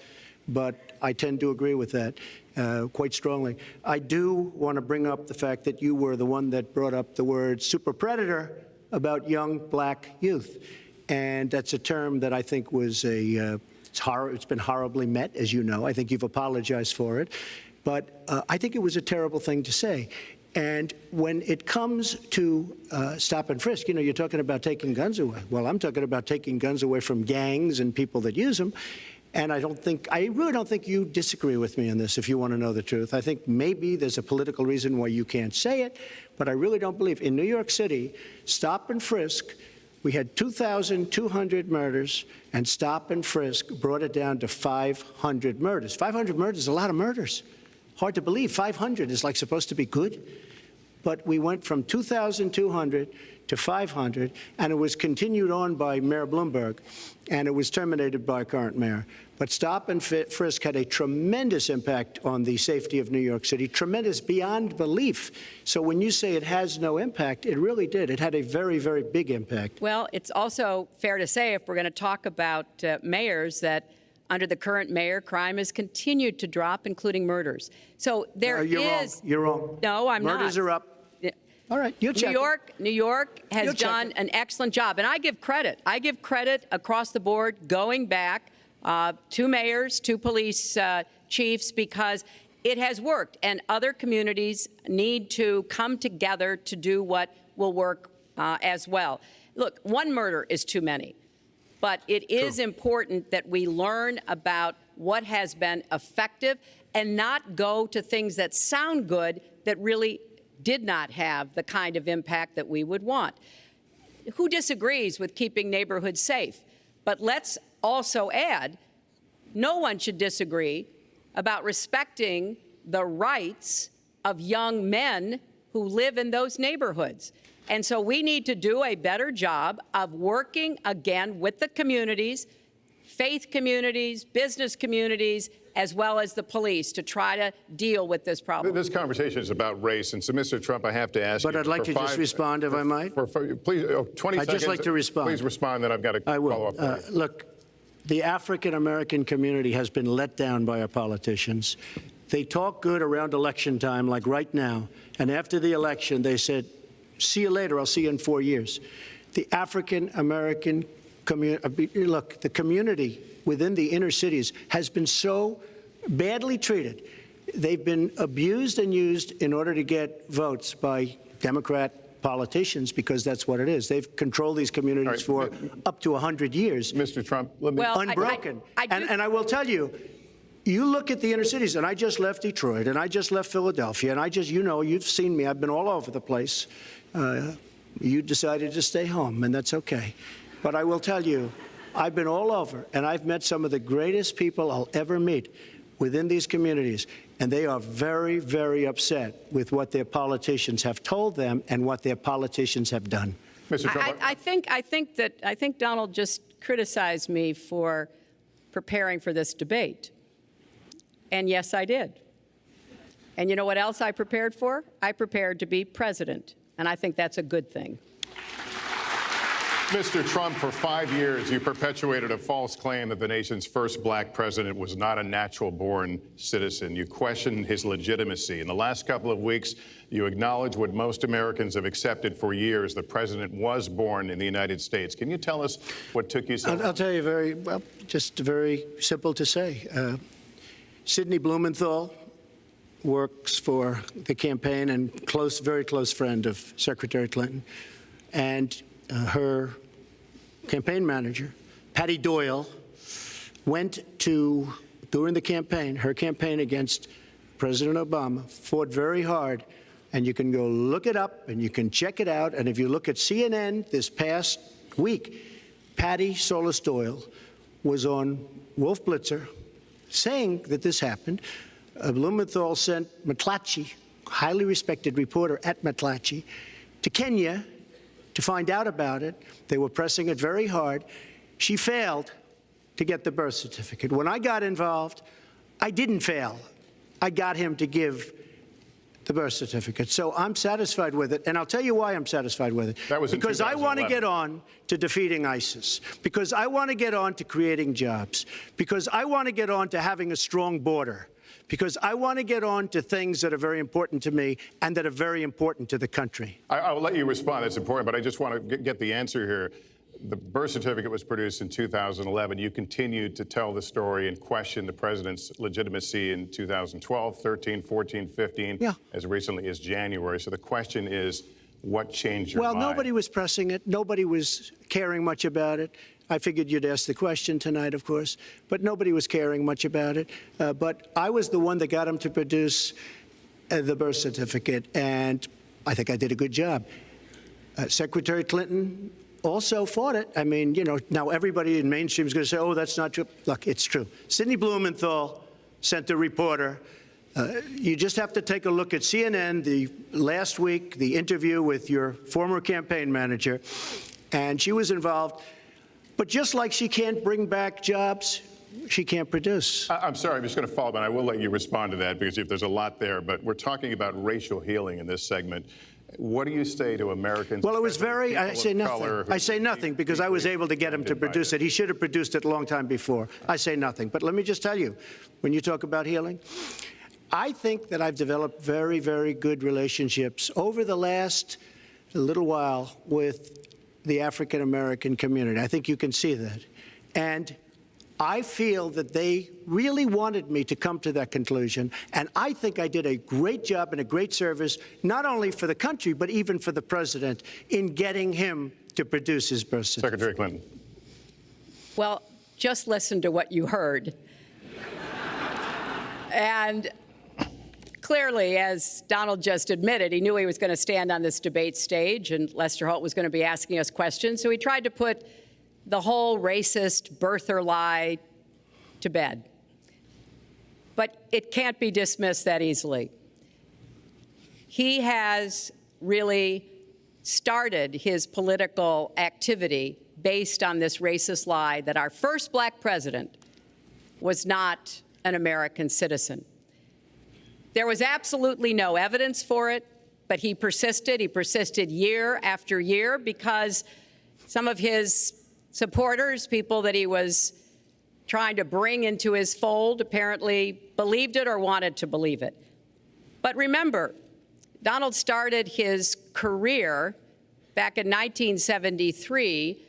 But I tend to agree with that quite strongly. I do want to bring up the fact that you were the one that brought up the word super predator about young black youth. And that's a term that I think was it's been horribly met, as you know. I think you've apologized for it. But I think it was a terrible thing to say. And when it comes to stop and frisk, you're talking about taking guns away. Well, I'm talking about taking guns away from gangs and people that use them. And I really don't think you disagree with me on this, if you want to know the truth. I think maybe there's a political reason why you can't say it, but I really don't believe. In New York City, stop and frisk, we had 2,200 murders, and stop and frisk brought it down to 500 murders. 500 murders is a lot of murders. Hard to believe. 500 is supposed to be good. But we went from 2,200 to 500, and it was continued on by Mayor Bloomberg, and it was terminated by current mayor. But stop and frisk had a tremendous impact on the safety of New York City, tremendous beyond belief. So when you say it has no impact, it really did. It had a very, very big impact. Well, it's also fair to say, if we're going to talk about mayors, that under the current mayor, crime has continued to drop, including murders. So there you're is. Wrong. You're wrong. No, I'm not. Murders are up. All right, you'll check. New York has done an excellent job, and I give credit. I give credit across the board, going back to mayors, to police chiefs, because it has worked, and other communities need to come together to do what will work as well. Look, one murder is too many, but it is important that we learn about what has been effective and not go to things that sound good that really did not have the kind of impact that we would want. Who disagrees with keeping neighborhoods safe? But let's also add, no one should disagree about respecting the rights of young men who live in those neighborhoods. And so we need to do a better job of working again with the communities, faith communities, business communities, as well as the police, to try to deal with this problem. This conversation is about race, and so, Mr. Trump, I have to ask you. But I'd like to just respond, if I might. Please, 20 seconds. I'd just like to respond. Please respond, then I've got to follow up. Look, the African-American community has been let down by our politicians. They talk good around election time, like right now. And after the election, they said, see you later. I'll see you in 4 years. The African-American community, look, the community within the inner cities has been so badly treated. They've been abused and used in order to get votes by Democrat politicians, because that's what it is. They've controlled these communities for up to 100 years. Mr. Trump, let me... Well, unbroken. And I will tell you, you look at the inner cities, and I just left Detroit, and I just left Philadelphia, and I just, you know, you've seen me. I've been all over the place. You decided to stay home, and that's okay. But I will tell you, I've been all over, and I've met some of the greatest people I'll ever meet within these communities, and they are very, very upset with what their politicians have told them and what their politicians have done. Mr. Trump, I think Donald just criticized me for preparing for this debate. And yes, I did. And you know what else I prepared for? I prepared to be president. And I think that's a good thing. Mr. Trump, for 5 years, you perpetuated a false claim that the nation's first black president was not a natural-born citizen. You questioned his legitimacy. In the last couple of weeks, you acknowledged what most Americans have accepted for years: the president was born in the United States. Can you tell us what took you so long? I'll tell you just very simple to say. Sidney Blumenthal works for the campaign and very close friend of Secretary Clinton. And her campaign manager, Patty Doyle, went to, during the campaign, her campaign against President Obama, fought very hard. And you can go look it up and you can check it out. And if you look at CNN this past week, Patty Solis Doyle was on Wolf Blitzer saying that this happened. Blumenthal sent McClatchy, highly respected reporter at McClatchy, to Kenya to find out about it. They were pressing it very hard. She failed to get the birth certificate. When I got involved, I didn't fail. I got him to give the birth certificate. So I'm satisfied with it, and I'll tell you why I'm satisfied with it. That was in because I want to 2011. get on to defeating ISIS, because I want to get on to creating jobs, because I want to get on to having a strong border, because I want to get on to things that are very important to me and that are very important to the country. I will let you respond. It's important, but I just want to get the answer here. The birth certificate was produced in 2011. You continued to tell the story and question the president's legitimacy in 2012, 13, 14, 15, as recently as January. So the question is, what changed your mind? Well, nobody was pressing it. Nobody was caring much about it. I figured you'd ask the question tonight, of course, but nobody was caring much about it. But I was the one that got him to produce the birth certificate, and I think I did a good job. Secretary Clinton also fought it. I mean, you know, now everybody in mainstream is going to say, oh, that's not true. Look, it's true. Sidney Blumenthal sent a reporter. You just have to take a look at CNN last week, the interview with your former campaign manager, and she was involved. But just like she can't bring back jobs, she can't produce. I'm sorry, I'm just going to follow up, and I will let you respond to that, because if there's a lot there. But we're talking about racial healing in this segment. What do you say to Americans? Well, it was I say nothing. I say nothing because I was able to get him to produce it. He should have produced it a long time before. I say nothing. But let me just tell you, when you talk about healing, I think that I've developed very, very good relationships over the last little while with the African-American community. I think you can see that. And I feel that they really wanted me to come to that conclusion, and I think I did a great job and a great service, not only for the country, but even for the president, in getting him to produce his birth certificate. Secretary Clinton. Well, just listen to what you heard. And clearly, as Donald just admitted, he knew he was going to stand on this debate stage, and Lester Holt was going to be asking us questions, so he tried to put the whole racist birther lie to bed. But it can't be dismissed that easily. He has really started his political activity based on this racist lie that our first black president was not an American citizen. There was absolutely no evidence for it, but he persisted. He persisted year after year because some of his supporters, people that he was trying to bring into his fold apparently believed it or wanted to believe it. But remember, Donald started his career back in 1973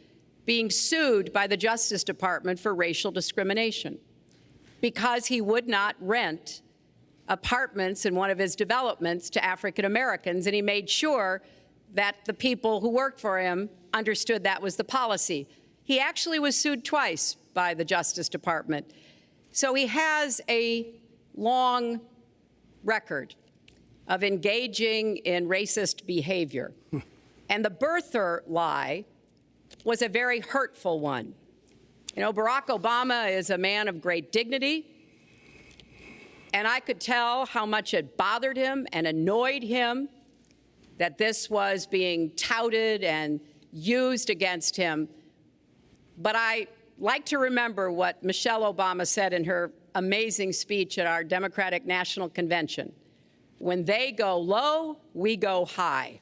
being sued by the Justice Department for racial discrimination because he would not rent apartments in one of his developments to African Americans, and he made sure that the people who worked for him understood that was the policy. He actually was sued twice by the Justice Department. So he has a long record of engaging in racist behavior. And the birther lie was a very hurtful one. You know, Barack Obama is a man of great dignity, and I could tell how much it bothered him and annoyed him that this was being touted and used against him. But I like to remember what Michelle Obama said in her amazing speech at our Democratic National Convention. When they go low, we go high.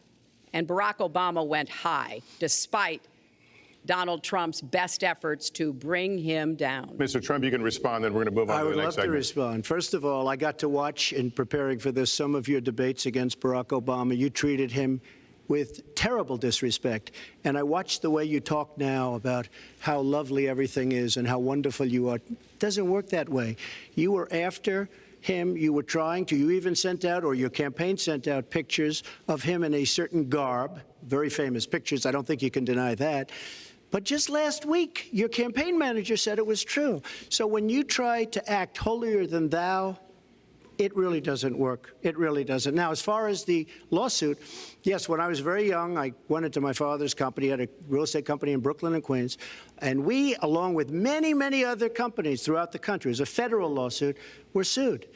And Barack Obama went high, despite Donald Trump's best efforts to bring him down. Mr. Trump, you can respond, then we're going to move on to the next segment. I would love to respond. First of all, I got to watch, in preparing for this, some of your debates against Barack Obama. You treated him with terrible disrespect. And I watched the way you talk now about how lovely everything is and how wonderful you are. It doesn't work that way. You were after him. You were trying to. You even sent out, or your campaign sent out, pictures of him in a certain garb, very famous pictures. I don't think you can deny that. But just last week, your campaign manager said it was true. So when you try to act holier than thou, it really doesn't work. It really doesn't. Now, as far as the lawsuit, yes, when I was very young, I went into my father's company, had a real estate company in Brooklyn and Queens, and we, along with many, many other companies throughout the country, it was a federal lawsuit, were sued.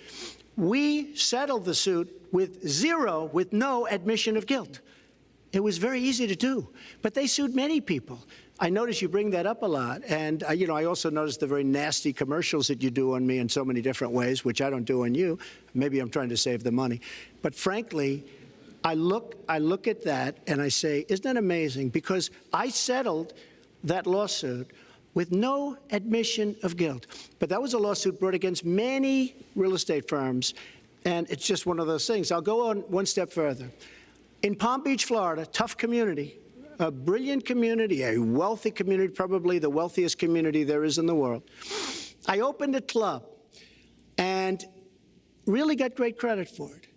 We settled the suit with no admission of guilt. It was very easy to do, but they sued many people. I notice you bring that up a lot, and I also notice the very nasty commercials that you do on me in so many different ways, which I don't do on you. Maybe I'm trying to save the money, but frankly, I look at that and I say, isn't that amazing? Because I settled that lawsuit with no admission of guilt, but that was a lawsuit brought against many real estate firms, and it's just one of those things. I'll go on one step further. In Palm Beach, Florida, tough community, a brilliant community, a wealthy community, probably the wealthiest community there is in the world. I opened a club and really got great credit for it.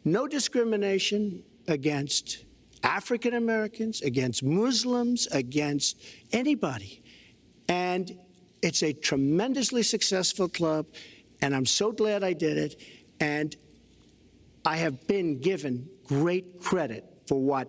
No discrimination against African Americans, against Muslims, against anybody. And it's a tremendously successful club, and I'm so glad I did it. And I have been given great credit for what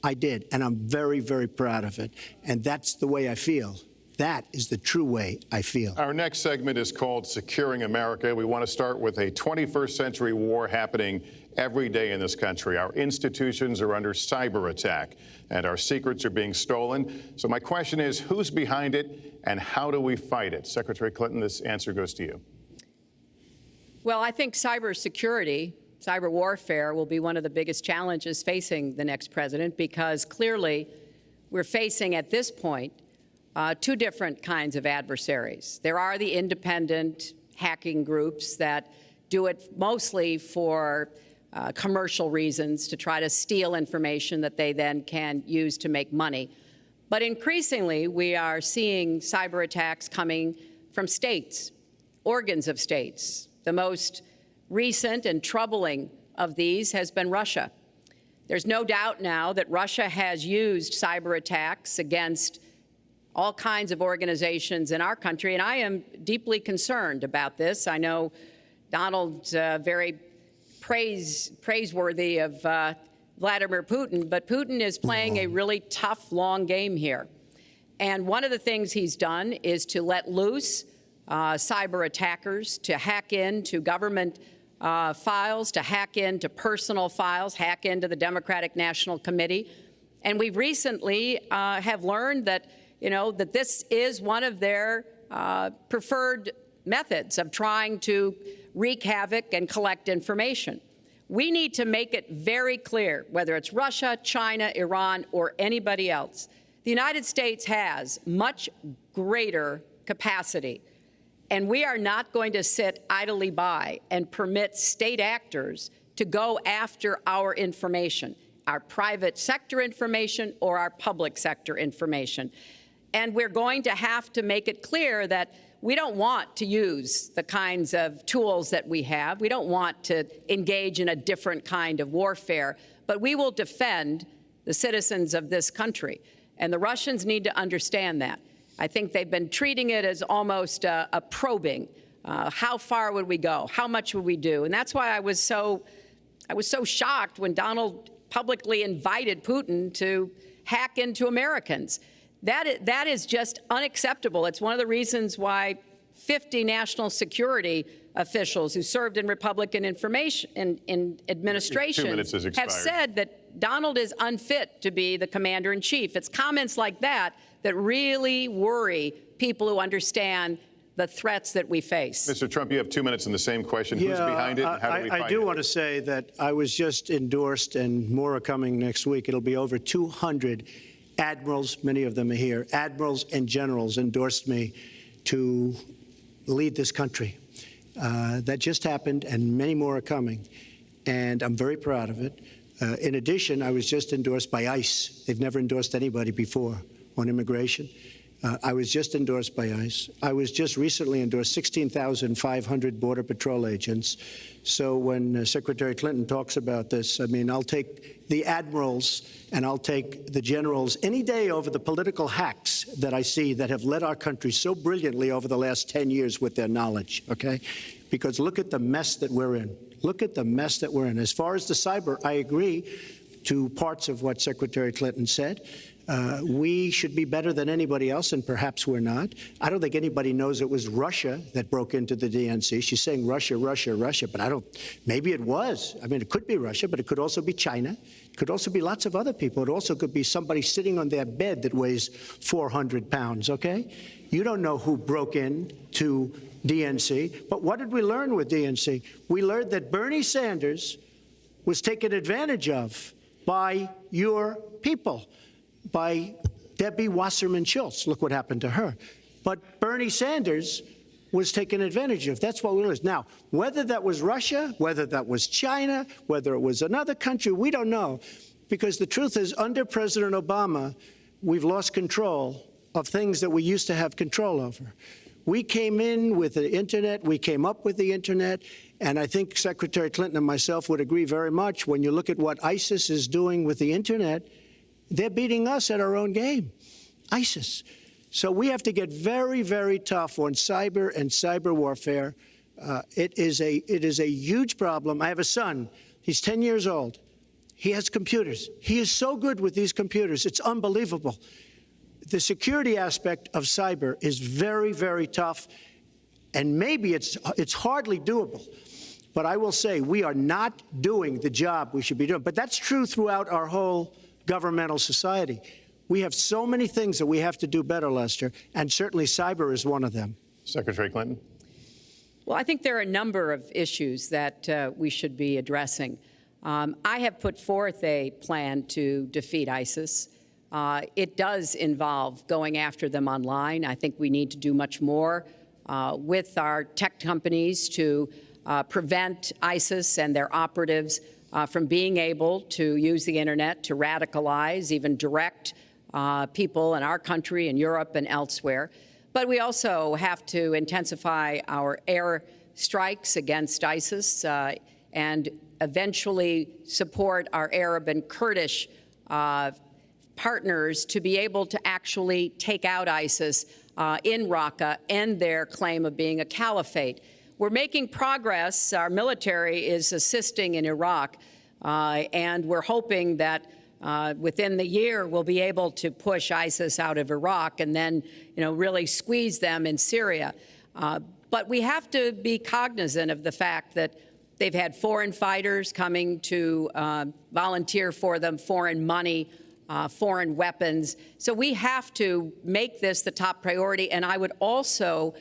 I did, and I'm very, very proud of it. And that's the way I feel. That is the true way I feel. Our next segment is called Securing America. We want to start with a 21st century war happening every day in this country. Our institutions are under cyber attack, and our secrets are being stolen. So my question is, who's behind it, and how do we fight it? Secretary Clinton, this answer goes to you. Well, I think cybersecurity, cyber warfare will be one of the biggest challenges facing the next president, because clearly we're facing at this point two different kinds of adversaries. There are the independent hacking groups that do it mostly for commercial reasons, to try to steal information that they then can use to make money. But increasingly, we are seeing cyber attacks coming from states, organs of states. The most recent and troubling of these has been Russia. There's no doubt now that Russia has used cyber attacks against all kinds of organizations in our country, and I am deeply concerned about this. I know Donald's very praiseworthy of Vladimir Putin, but Putin is playing a really tough, long game here. And one of the things he's done is to let loose cyber attackers to hack into government files, to hack into personal files, hack into the Democratic National Committee. And we recently have learned that, that this is one of their preferred methods of trying to wreak havoc and collect information. We need to make it very clear, whether it's Russia, China, Iran, or anybody else, the United States has much greater capacity And we are not going to sit idly by and permit state actors to go after our information, our private sector information or our public sector information. And we're going to have to make it clear that we don't want to use the kinds of tools that we have. We don't want to engage in a different kind of warfare, but we will defend the citizens of this country. And the Russians need to understand that. I think they've been treating it as almost a probing. How far would we go? How much would we do? And that's why I was so shocked when Donald publicly invited Putin to hack into Americans. That is just unacceptable. It's one of the reasons why 50 national security officials who served in Republican administration 2 minutes has expired. have said that Donald is unfit to be the commander-in-chief. It's comments like that that really worry people who understand the threats that we face. Mr. Trump, you have 2 minutes in the same question. Who's behind it, and how do we find it? I do want to say that I was just endorsed, and more are coming next week. It'll be over 200 admirals, many of them are here, admirals and generals endorsed me to lead this country. That just happened, and many more are coming, and I'm very proud of it. In addition, I was just endorsed by ICE. They've never endorsed anybody before on immigration. I was just endorsed by ICE. I was just recently endorsed 16,500 Border Patrol agents. So when Secretary Clinton talks about this, I mean, I'll take the admirals and I'll take the generals any day over the political hacks that I see that have led our country so brilliantly over the last 10 years with their knowledge, okay? Because look at the mess that we're in. Look at the mess that we're in. As far as the cyber, I agree to parts of what Secretary Clinton said. We should be better than anybody else, and perhaps we're not. I don't think anybody knows it was Russia that broke into the DNC. She's saying Russia, Russia, Russia, but maybe it was. I mean, it could be Russia, but it could also be China. It could also be lots of other people. It also could be somebody sitting on their bed that weighs 400 pounds, okay? You don't know who broke in to DNC, but what did we learn with DNC? We learned that Bernie Sanders was taken advantage of by your people, by Debbie Wasserman Schultz. Look what happened to her. But Bernie Sanders was taken advantage of. That's what we learned. Now, whether that was Russia, whether that was China, whether it was another country, we don't know. Because the truth is, under President Obama, we've lost control of things that we used to have control over. We came in with the Internet. We came up with the Internet. And I think Secretary Clinton and myself would agree very much when you look at what ISIS is doing with the Internet. They're beating us at our own game, ISIS. So we have to get very, very tough on cyber and cyber warfare. It is a huge problem. I have a son. He's 10 years old. He has computers. He is so good with these computers. It's unbelievable. The security aspect of cyber is very, very tough, and maybe it's hardly doable. But I will say we are not doing the job we should be doing. But that's true throughout our whole governmental society. We have so many things that we have to do better, Lester, and certainly cyber is one of them. Secretary Clinton? Well, I think there are a number of issues that we should be addressing. I have put forth a plan to defeat ISIS. It does involve going after them online. I think we need to do much more with our tech companies to prevent ISIS and their operatives from being able to use the Internet to radicalize, even direct people in our country and Europe and elsewhere. But we also have to intensify our air strikes against ISIS and eventually support our Arab and Kurdish partners to be able to actually take out ISIS in Raqqa, end their claim of being a caliphate. We're making progress. Our military is assisting in Iraq, and we're hoping that within the year we'll be able to push ISIS out of Iraq and then, really squeeze them in Syria. But we have to be cognizant of the fact that they've had foreign fighters coming to volunteer for them, foreign money, foreign weapons. So we have to make this the top priority, and I would also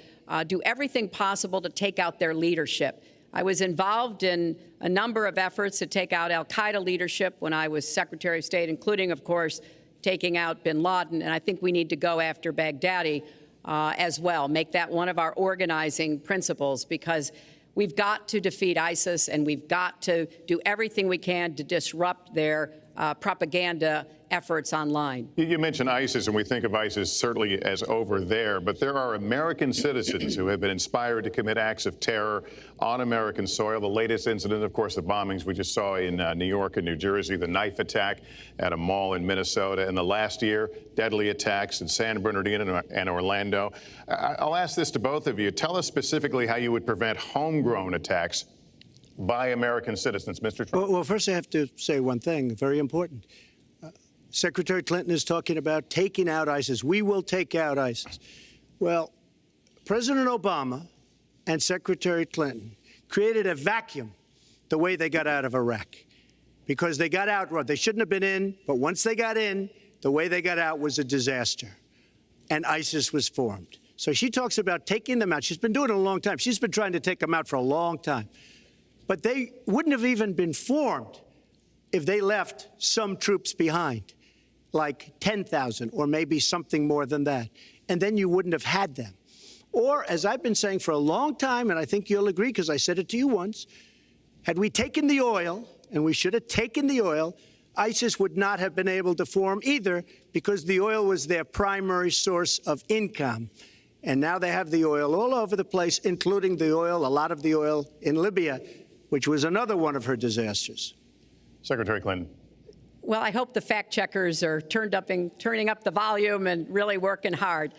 do everything possible to take out their leadership. I was involved in a number of efforts to take out al-Qaeda leadership when I was Secretary of State, including, of course, taking out bin Laden. And I think we need to go after Baghdadi as well. Make that one of our organizing principles, because we've got to defeat ISIS, and we've got to do everything we can to disrupt their propaganda efforts online. You mentioned ISIS, and we think of ISIS certainly as over there, but there are American citizens who have been inspired to commit acts of terror on American soil. The latest incident, of course, the bombings we just saw in New York and New Jersey, the knife attack at a mall in Minnesota, and the last year, deadly attacks in San Bernardino and Orlando. I'll ask this to both of you. Tell us specifically how you would prevent homegrown attacks by American citizens, Mr. Trump. Well, first I have to say one thing, very important. Secretary Clinton is talking about taking out ISIS. We will take out ISIS. Well, President Obama and Secretary Clinton created a vacuum the way they got out of Iraq, because they got out, they shouldn't have been in, but once they got in, the way they got out was a disaster, and ISIS was formed. So she talks about taking them out. She's been doing it a long time. She's been trying to take them out for a long time. But they wouldn't have even been formed if they left some troops behind, like 10,000 or maybe something more than that. And then you wouldn't have had them. Or, as I've been saying for a long time, and I think you'll agree because I said it to you once, had we taken the oil, and we should have taken the oil, ISIS would not have been able to form either, because the oil was their primary source of income. And now they have the oil all over the place, including the oil, a lot of the oil in Libya, which was another one of her disasters. Secretary Clinton. Well, I hope the fact checkers are turning up the volume and really working hard.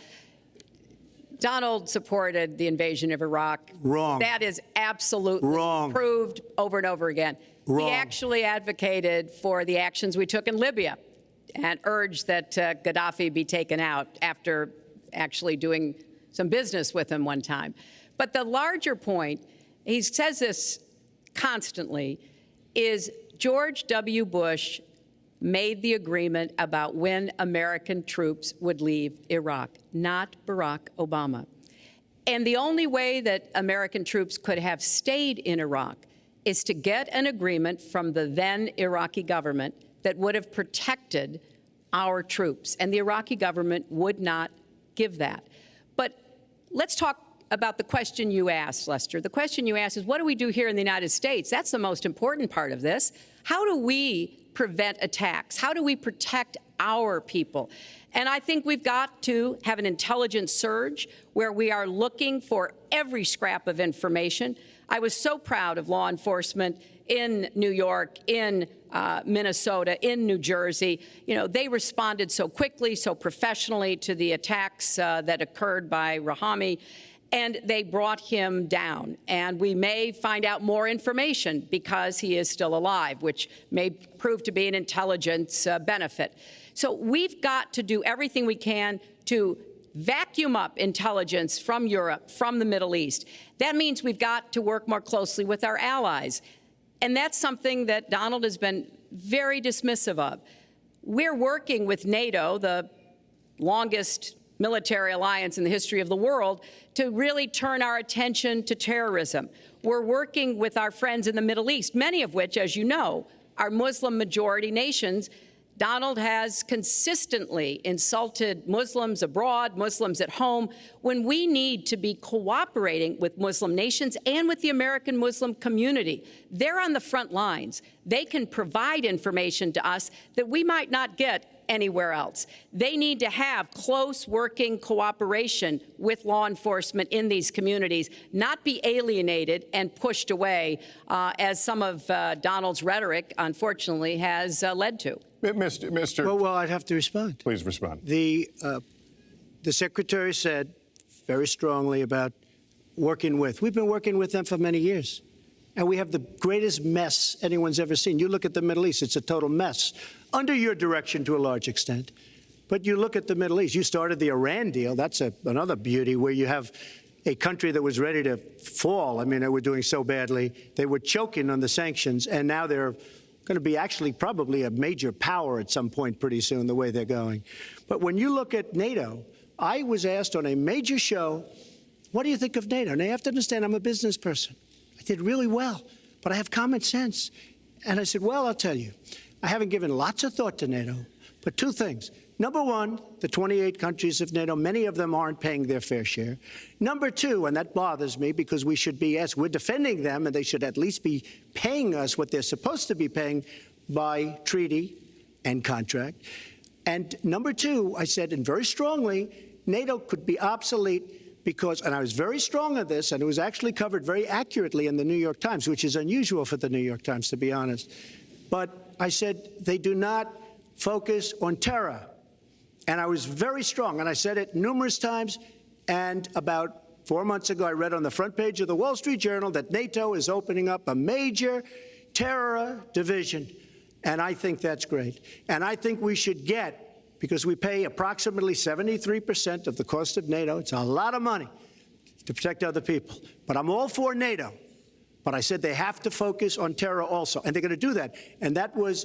Donald supported the invasion of Iraq. Wrong. That is absolutely wrong. Proved over and over again. Wrong. He actually advocated for the actions we took in Libya and urged that Gaddafi be taken out after actually doing some business with him one time. But the larger point, he says this constantly, is George W. Bush made the agreement about when American troops would leave Iraq, not Barack Obama. And the only way that American troops could have stayed in Iraq is to get an agreement from the then Iraqi government that would have protected our troops. And the Iraqi government would not give that. But let's talk about the question you asked, Lester. The question you asked is, what do we do here in the United States? That's the most important part of this. How do we prevent attacks? How do we protect our people? And I think we've got to have an intelligence surge where we are looking for every scrap of information. I was so proud of law enforcement in New York, in Minnesota, in New Jersey. You know, they responded so quickly, so professionally to the attacks that occurred by Rahami, and they brought him down. And we may find out more information because he is still alive, which may prove to be an intelligence benefit. So we've got to do everything we can to vacuum up intelligence from Europe, from the Middle East. That means we've got to work more closely with our allies. And that's something that Donald has been very dismissive of. We're working with NATO, the longest military alliance in the history of the world, to really turn our attention to terrorism. We're working with our friends in the Middle East, many of which, as you know, are Muslim-majority nations. Donald has consistently insulted Muslims abroad, Muslims at home, when we need to be cooperating with Muslim nations and with the American Muslim community. They're on the front lines. They can provide information to us that we might not get anywhere else. They need to have close working cooperation with law enforcement in these communities, not be alienated and pushed away, as some of Donald's rhetoric, unfortunately, has led to. Mr. Well, I'd have to respond. Please respond. The Secretary said very strongly about working with. We've been working with them for many years. And we have the greatest mess anyone's ever seen. You look at the Middle East, it's a total mess, under your direction to a large extent. But you look at the Middle East, you started the Iran deal. That's another beauty, where you have a country that was ready to fall. I mean, they were doing so badly. They were choking on the sanctions, and now they're going to be actually probably a major power at some point pretty soon, the way they're going. But when you look at NATO, I was asked on a major show, what do you think of NATO? Now, you have to understand, I'm a business person. I did really well, but I have common sense. And I said, well, I'll tell you, I haven't given lots of thought to NATO, but two things. Number one, the 28 countries of NATO, many of them aren't paying their fair share. Number two, and that bothers me because we should be, as we're defending them, and they should at least be paying us what they're supposed to be paying by treaty and contract. And number two, I said, and very strongly, NATO could be obsolete because, and I was very strong on this, and it was actually covered very accurately in the New York Times, which is unusual for the New York Times, to be honest. But I said, they do not focus on terror. And I was very strong, and I said it numerous times. And about 4 months ago, I read on the front page of the Wall Street Journal that NATO is opening up a major terror division. And I think that's great. And I think we should get, because we pay approximately 73% of the cost of NATO. It's a lot of money to protect other people. But I'm all for NATO. But I said they have to focus on terror also. And they're going to do that. And that was,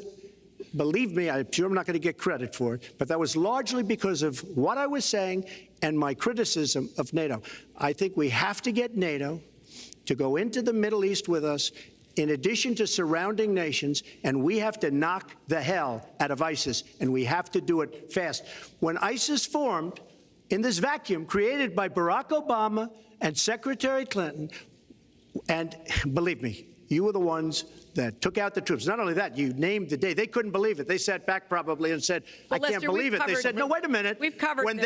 believe me, I'm sure I'm not going to get credit for it, but that was largely because of what I was saying and my criticism of NATO. I think we have to get NATO to go into the Middle East with us, in addition to surrounding nations, and we have to knock the hell out of ISIS, and we have to do it fast. When ISIS formed in this vacuum created by Barack Obama and Secretary Clinton, and believe me, you were the ones that took out the troops. Not only that, you named the day. They couldn't believe it. They sat back probably and said, I can't believe it. They said, no, wait a minute. We've covered when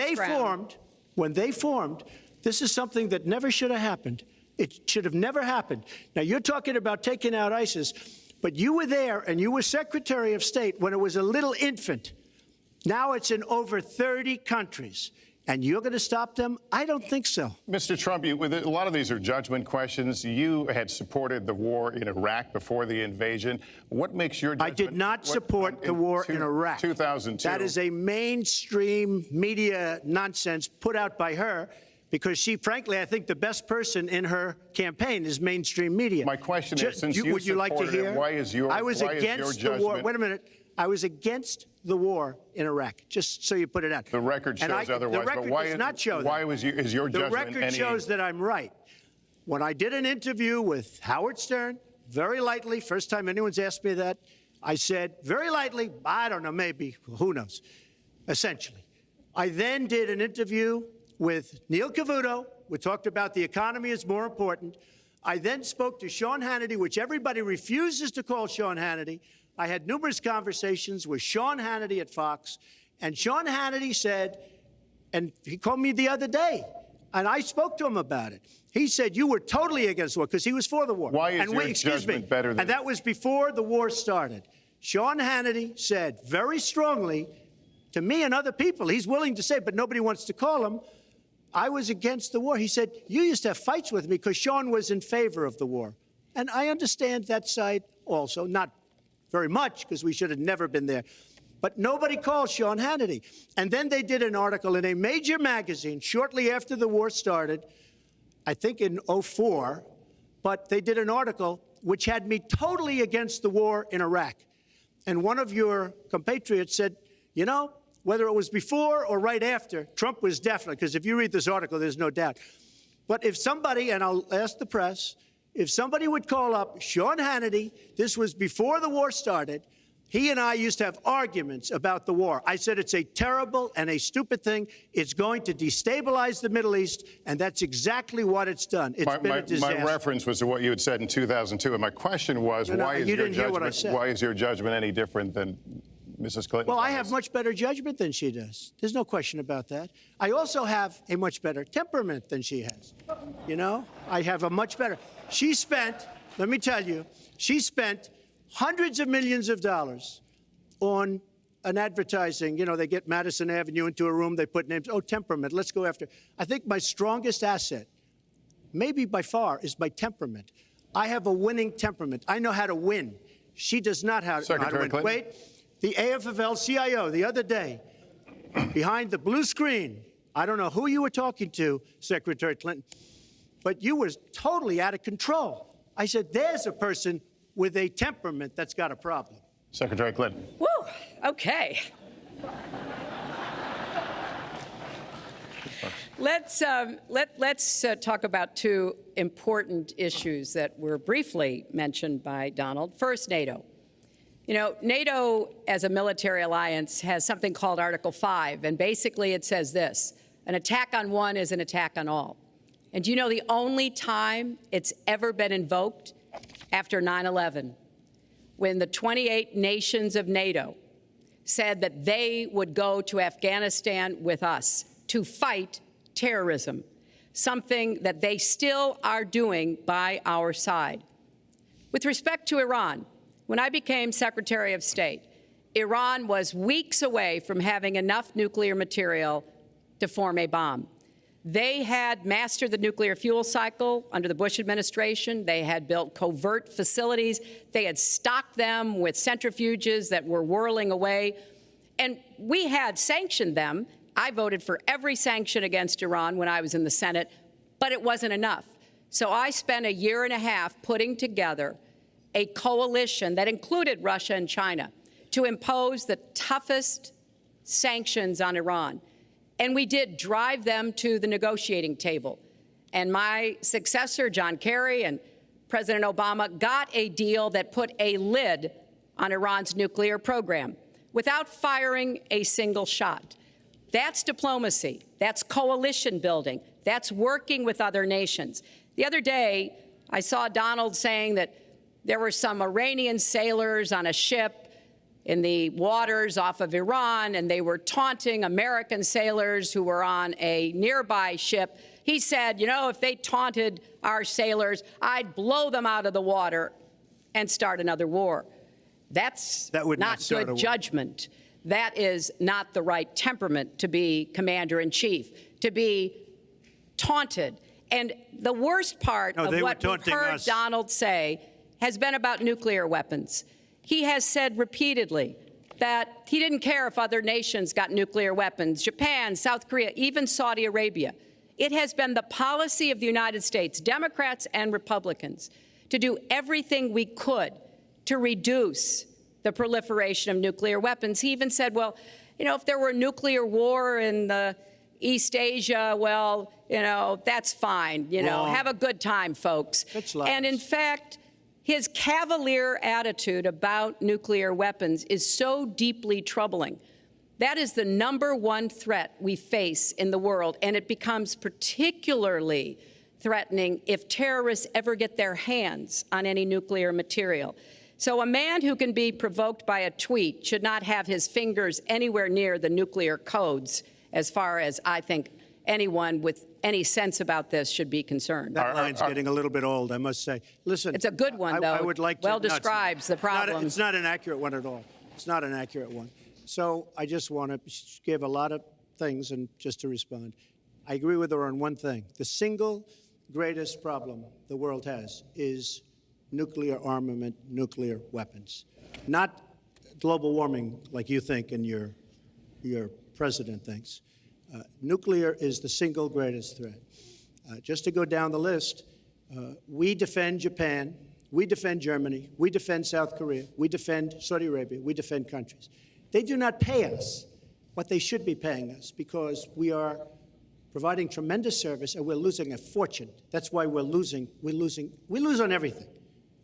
they formed, this is something that never should have happened. It should have never happened. Now, you're talking about taking out ISIS, but you were there and you were Secretary of State when it was a little infant. Now it's in over 30 countries. And you're going to stop them? I don't think so. Mr. Trump, a lot of these are judgment questions. You had supported the war in Iraq before the invasion. What makes your judgment? I did not support the war in Iraq. 2002. That is a mainstream media nonsense put out by her because she, frankly, I think the best person in her campaign is mainstream media. My question is, since you would you like to hear? Why is your I was against the war. Wait a minute. I was against the war in Iraq, just so you put it out. The record shows otherwise. The record does not show that. Why is your judgment? The record shows that I'm right. When I did an interview with Howard Stern, very lightly, first time anyone's asked me that, I said, very lightly, I don't know, maybe, who knows, essentially. I then did an interview with Neil Cavuto. We talked about the economy is more important. I then spoke to Sean Hannity, which everybody refuses to call Sean Hannity. I had numerous conversations with Sean Hannity at Fox, and Sean Hannity said, and he called me the other day, and I spoke to him about it. He said, you were totally against the war, because he was for the war. Why is your judgment better than... And that was before the war started. Sean Hannity said very strongly to me and other people, he's willing to say, but nobody wants to call him, I was against the war. He said, you used to have fights with me because Sean was in favor of the war. And I understand that side also, not very much, because we should have never been there. But nobody called Sean Hannity. And then they did an article in a major magazine shortly after the war started, I think in 2004, but they did an article which had me totally against the war in Iraq. And one of your compatriots said, you know, whether it was before or right after, Trump was definitely, because if you read this article, there's no doubt. But if somebody, and I'll ask the press, if somebody would call up Sean Hannity, this was before the war started, he and I used to have arguments about the war. I said it's a terrible and a stupid thing. It's going to destabilize the Middle East, and that's exactly what it's done. It's been a disaster. My reference was to what you had said in 2002, and my question was, why is your judgment any different than Mrs. Clinton? Well, I have much better judgment than she does. There's no question about that. I also have a much better temperament than she has. You know, I have a much better. She spent, let me tell you, she spent hundreds of millions of dollars on an advertising. You know, they get Madison Avenue into a room, they put names. Oh, temperament, let's go after. I think my strongest asset, maybe by far, is my temperament. I have a winning temperament. I know how to win. She does not know how to win. Clinton. Wait, the AFL-CIO the other day, behind the blue screen, I don't know who you were talking to, Secretary Clinton, but you were totally out of control. I said, there's a person with a temperament that's got a problem. Secretary Clinton. Woo, okay. Let's talk about two important issues that were briefly mentioned by Donald. First, NATO. You know, NATO as a military alliance has something called Article 5, and basically it says this: an attack on one is an attack on all. And do you know the only time it's ever been invoked? After 9/11, when the 28 nations of NATO said that they would go to Afghanistan with us to fight terrorism, something that they still are doing by our side. With respect to Iran, when I became Secretary of State, Iran was weeks away from having enough nuclear material to form a bomb. They had mastered the nuclear fuel cycle under the Bush administration. They had built covert facilities. They had stocked them with centrifuges that were whirling away. And we had sanctioned them. I voted for every sanction against Iran when I was in the Senate, but it wasn't enough. So I spent a year and a half putting together a coalition that included Russia and China to impose the toughest sanctions on Iran. And we did drive them to the negotiating table. And my successor, John Kerry, and President Obama got a deal that put a lid on Iran's nuclear program without firing a single shot. That's diplomacy. That's coalition building. That's working with other nations. The other day, I saw Donald saying that there were some Iranian sailors on a ship in the waters off of Iran, and they were taunting American sailors who were on a nearby ship. He said, you know, if they taunted our sailors, I'd blow them out of the water and start another war. That's not good judgment. That is not the right temperament to be commander-in-chief, to be taunted. And the worst part of what we've heard Donald say has been about nuclear weapons. He has said repeatedly that he didn't care if other nations got nuclear weapons, Japan, South Korea, even Saudi Arabia. It has been the policy of the United States, Democrats and Republicans, to do everything we could to reduce the proliferation of nuclear weapons. He even said, well, you know, if there were a nuclear war in the East Asia, well, you know, that's fine. You know, have a good time, folks. And in fact, his cavalier attitude about nuclear weapons is so deeply troubling. That is the #1 threat we face in the world, and it becomes particularly threatening if terrorists ever get their hands on any nuclear material. So a man who can be provoked by a tweet should not have his fingers anywhere near the nuclear codes, as far as I think anyone with any sense about this should be concerned. That line's getting a little bit old, I must say. Listen, it's a good one, though. I would like to, well describes the problem. It's not an accurate one at all. It's not an accurate one. So I just want to give a lot of things, and just to respond, I agree with her on one thing. The single greatest problem the world has is nuclear armament, nuclear weapons, not global warming like you think and your president thinks. Nuclear is the single greatest threat. Just to go down the list, we defend Japan, we defend Germany, we defend South Korea, we defend Saudi Arabia, we defend countries. They do not pay us what they should be paying us because we are providing tremendous service and we're losing a fortune. That's why we're losing. We lose on everything.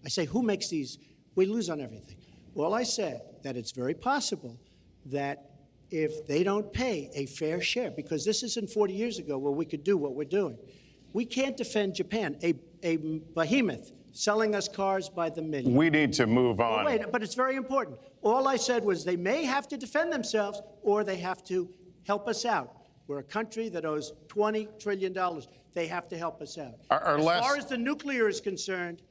I say, who makes these? We lose on everything. Well, I said that it's very possible that if they don't pay a fair share, because this isn't 40 years ago where we could do what we're doing. We can't defend Japan, a behemoth selling us cars by the million. We need to move on. Wait, but it's very important. All I said was they may have to defend themselves or they have to help us out. We're a country that owes $20 trillion. They have to help us out. As far as the nuclear is concerned,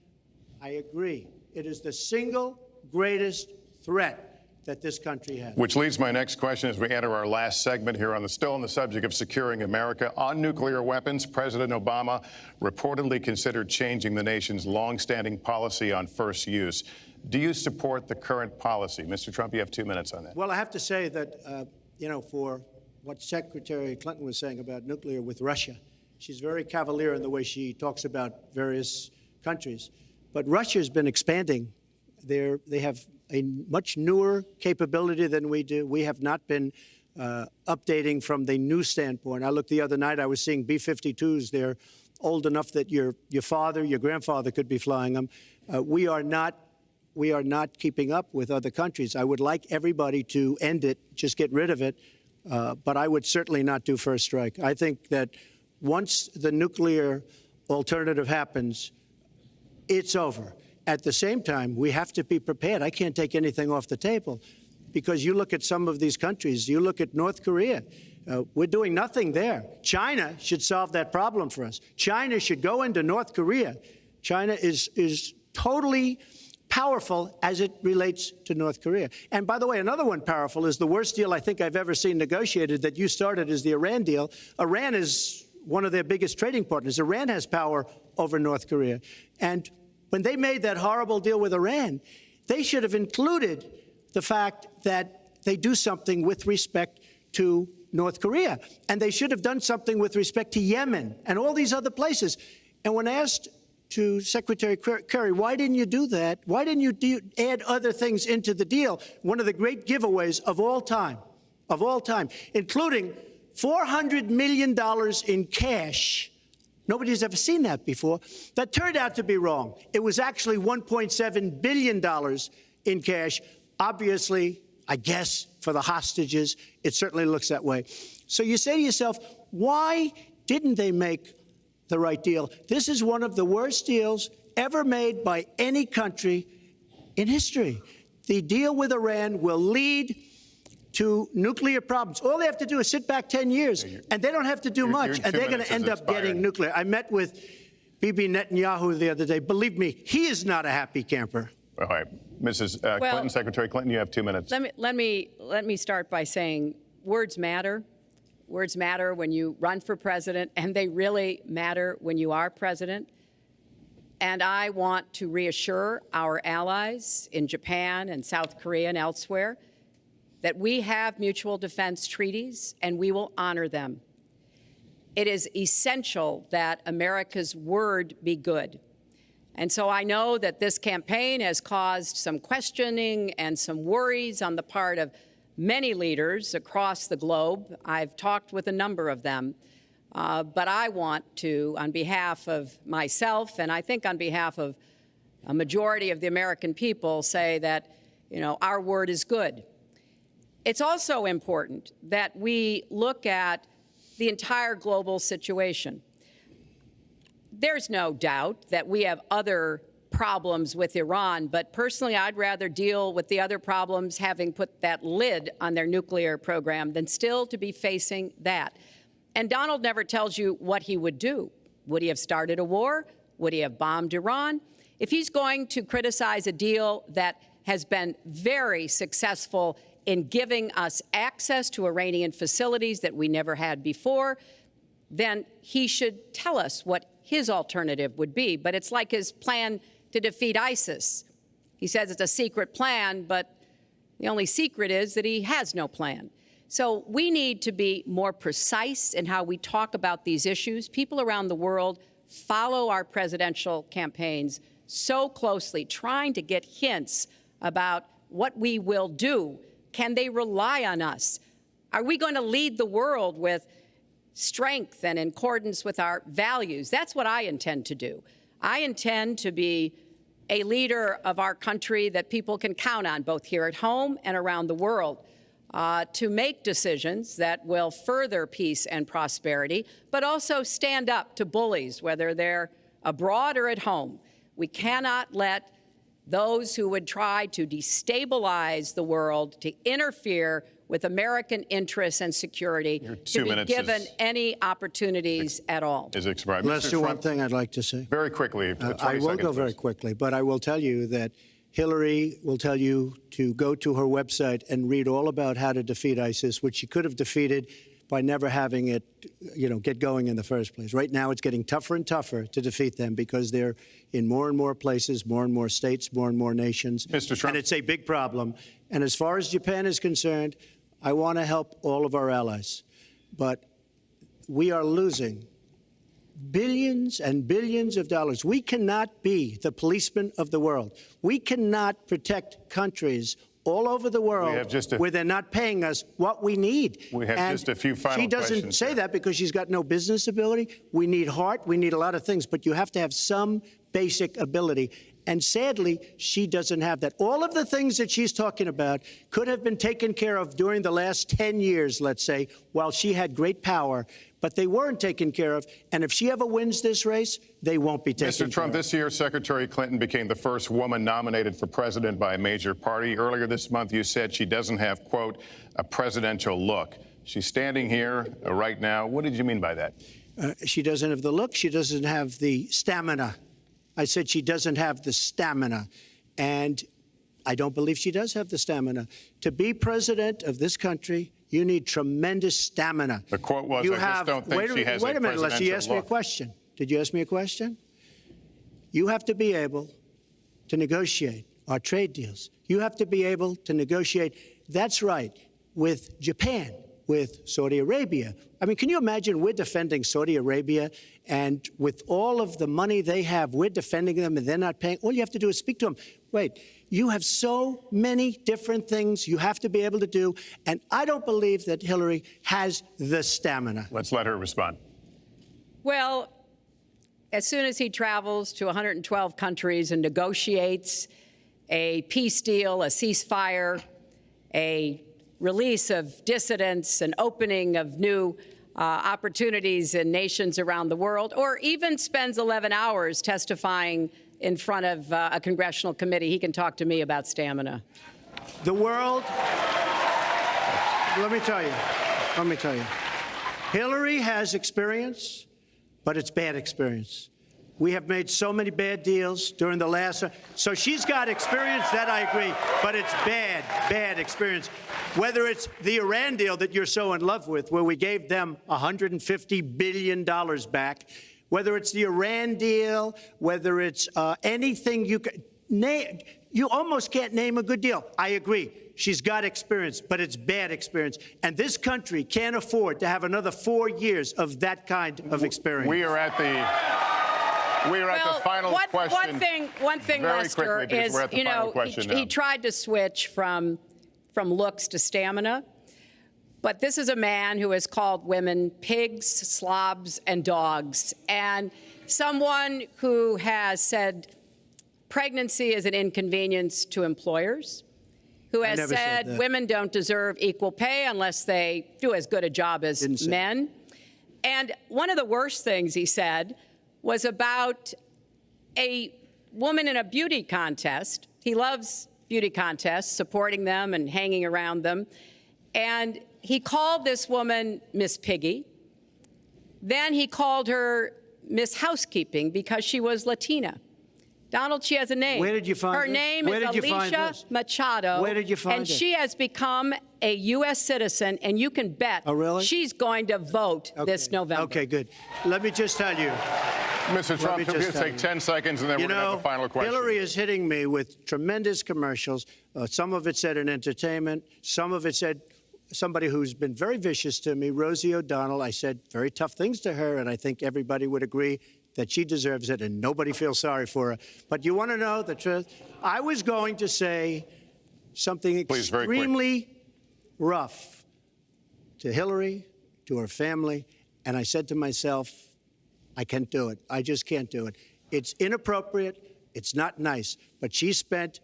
I agree. It is the single greatest threat that this country has. Which leads my next question as we enter our last segment here still on the subject of securing America. On nuclear weapons, President Obama reportedly considered changing the nation's longstanding policy on first use. Do you support the current policy? Mr. Trump, you have 2 minutes on that. Well, I have to say that, for what Secretary Clinton was saying about nuclear with Russia, she's very cavalier in the way she talks about various countries. But Russia's been expanding. They have a much newer capability than we do. We have not been updating from the new standpoint. I looked the other night, I was seeing B-52s. They're old enough that your father, your grandfather could be flying them. We are not we are not keeping up with other countries. I would like everybody to end it, just get rid of it, but I would certainly not do first strike. I think that once the nuclear alternative happens, it's over. At the same time, we have to be prepared. I can't take anything off the table because you look at some of these countries, you look at North Korea, we're doing nothing there. China should solve that problem for us. China should go into North Korea. China is totally powerful as it relates to North Korea. And by the way, another one powerful is the worst deal I think I've ever seen negotiated that you started is the Iran deal. Iran is one of their biggest trading partners. Iran has power over North Korea. And when they made that horrible deal with Iran, they should have included the fact that they do something with respect to North Korea. And they should have done something with respect to Yemen and all these other places. And when asked to Secretary Kerry, why didn't you do that? Why didn't you add other things into the deal? One of the great giveaways of all time, including $400 million in cash. Nobody's ever seen that before. That turned out to be wrong. It was actually $1.7 billion in cash. Obviously, I guess, for the hostages, it certainly looks that way. So you say to yourself, why didn't they make the right deal? This is one of the worst deals ever made by any country in history. The deal with Iran will lead to nuclear problems. All they have to do is sit back 10 years, and they don't have to do much, and they're going to end up getting nuclear. I met with Bibi Netanyahu the other day. Believe me, he is not a happy camper. All right. Mrs. Clinton, Secretary Clinton, you have 2 minutes. Let me start by saying words matter. Words matter when you run for president, and they really matter when you are president. And I want to reassure our allies in Japan and South Korea and elsewhere that we have mutual defense treaties, and we will honor them. It is essential that America's word be good. And so I know that this campaign has caused some questioning and some worries on the part of many leaders across the globe. I've talked with a number of them. But I want to, on behalf of myself, and I think on behalf of a majority of the American people, say that, our word is good. It's also important that we look at the entire global situation. There's no doubt that we have other problems with Iran, but personally, I'd rather deal with the other problems having put that lid on their nuclear program than still to be facing that. And Donald never tells you what he would do. Would he have started a war? Would he have bombed Iran? If he's going to criticize a deal that has been very successful in giving us access to Iranian facilities that we never had before, then he should tell us what his alternative would be. But it's like his plan to defeat ISIS. He says it's a secret plan, but the only secret is that he has no plan. So we need to be more precise in how we talk about these issues. People around the world follow our presidential campaigns so closely, trying to get hints about what we will do. Can they rely on us? Are we going to lead the world with strength and in accordance with our values? That's what I intend to do. I intend to be a leader of our country that people can count on, both here at home and around the world, to make decisions that will further peace and prosperity, but also stand up to bullies, whether they're abroad or at home. We cannot let those who would try to destabilize the world, to interfere with American interests and security, to be given any opportunities at all. Is expired. Lester, one thing I'd like to say. Very quickly. I will go very quickly, but I will tell you that Hillary will tell you to go to her website and read all about how to defeat ISIS, which she could have defeated by never having it, get going in the first place. Right now, it's getting tougher and tougher to defeat them because they're in more and more places, more and more states, more and more nations. Mr. Trump. And it's a big problem. And as far as Japan is concerned, I want to help all of our allies. But we are losing billions and billions of dollars. We cannot be the policeman of the world. We cannot protect countries all over the world where they're not paying us what we need. We have just a few final questions. She doesn't say that because she's got no business ability. We need heart. We need a lot of things. But you have to have some basic ability. And sadly, she doesn't have that. All of the things that she's talking about could have been taken care of during the last 10 years, let's say, while she had great power, but they weren't taken care of. And if she ever wins this race, they won't be taken care of. Mr. Trump, this year, Secretary Clinton became the first woman nominated for president by a major party. Earlier this month, you said she doesn't have, quote, a presidential look. She's standing here right now. What did you mean by that? She doesn't have the look. She doesn't have the stamina. I said she doesn't have the stamina. And I don't believe she does have the stamina. To be president of this country, you need tremendous stamina. The quote was, I just don't think she has a presidential look. Wait a minute, unless you asked me a question. Did you ask me a question? You have to be able to negotiate our trade deals. You have to be able to negotiate, that's right, with Japan, with Saudi Arabia. I mean, can you imagine we're defending Saudi Arabia, and with all of the money they have, we're defending them and they're not paying? All you have to do is speak to them. Wait, you have so many different things you have to be able to do, and I don't believe that Hillary has the stamina. Let's let her respond. Well, as soon as he travels to 112 countries and negotiates a peace deal, a ceasefire, a release of dissidents, an opening of new opportunities in nations around the world, or even spends 11 hours testifying in front of a congressional committee, he can talk to me about stamina. The world, let me tell you, Hillary has experience, but it's bad experience. We have made so many bad deals during the last, so she's got experience, that I agree, but it's bad experience. Whether it's the Iran deal that you're so in love with, where we gave them $150 billion back, whether it's the Iran deal, whether it's anything you can name, you almost can't name a good deal. I agree. She's got experience, but it's bad experience. And this country can't afford to have another 4 years of that kind of experience. We are at the final question. One thing, very Lester, quickly, is, we're at the final question he now. tried to switch from looks to stamina. But this is a man who has called women pigs, slobs, and dogs, and someone who has said pregnancy is an inconvenience to employers, who has said women don't deserve equal pay unless they do as good a job as men. And one of the worst things he said was about a woman in a beauty contest. He loves beauty contests, supporting them and hanging around them. And he called this woman Miss Piggy. Then he called her Miss Housekeeping because she was Latina. Donald, she has a name. Where did you find her this? name Where is did you find Alicia this? Machado. Where did you find and it? she has become a U.S. citizen, and you can bet she's going to vote this November. Okay, good. Let me just tell you. Mr. Trump, can we just take 10 seconds, and then we're going to have the final question. Hillary is hitting me with tremendous commercials. Some of it said in entertainment. Some of it said somebody who's been very vicious to me, Rosie O'Donnell. I said very tough things to her, and I think everybody would agree that she deserves it, and nobody feels sorry for her. But you want to know the truth? I was going to say something extremely rough to Hillary, to her family, and I said to myself, I can't do it. I just can't do it. It's inappropriate. It's not nice. But she spent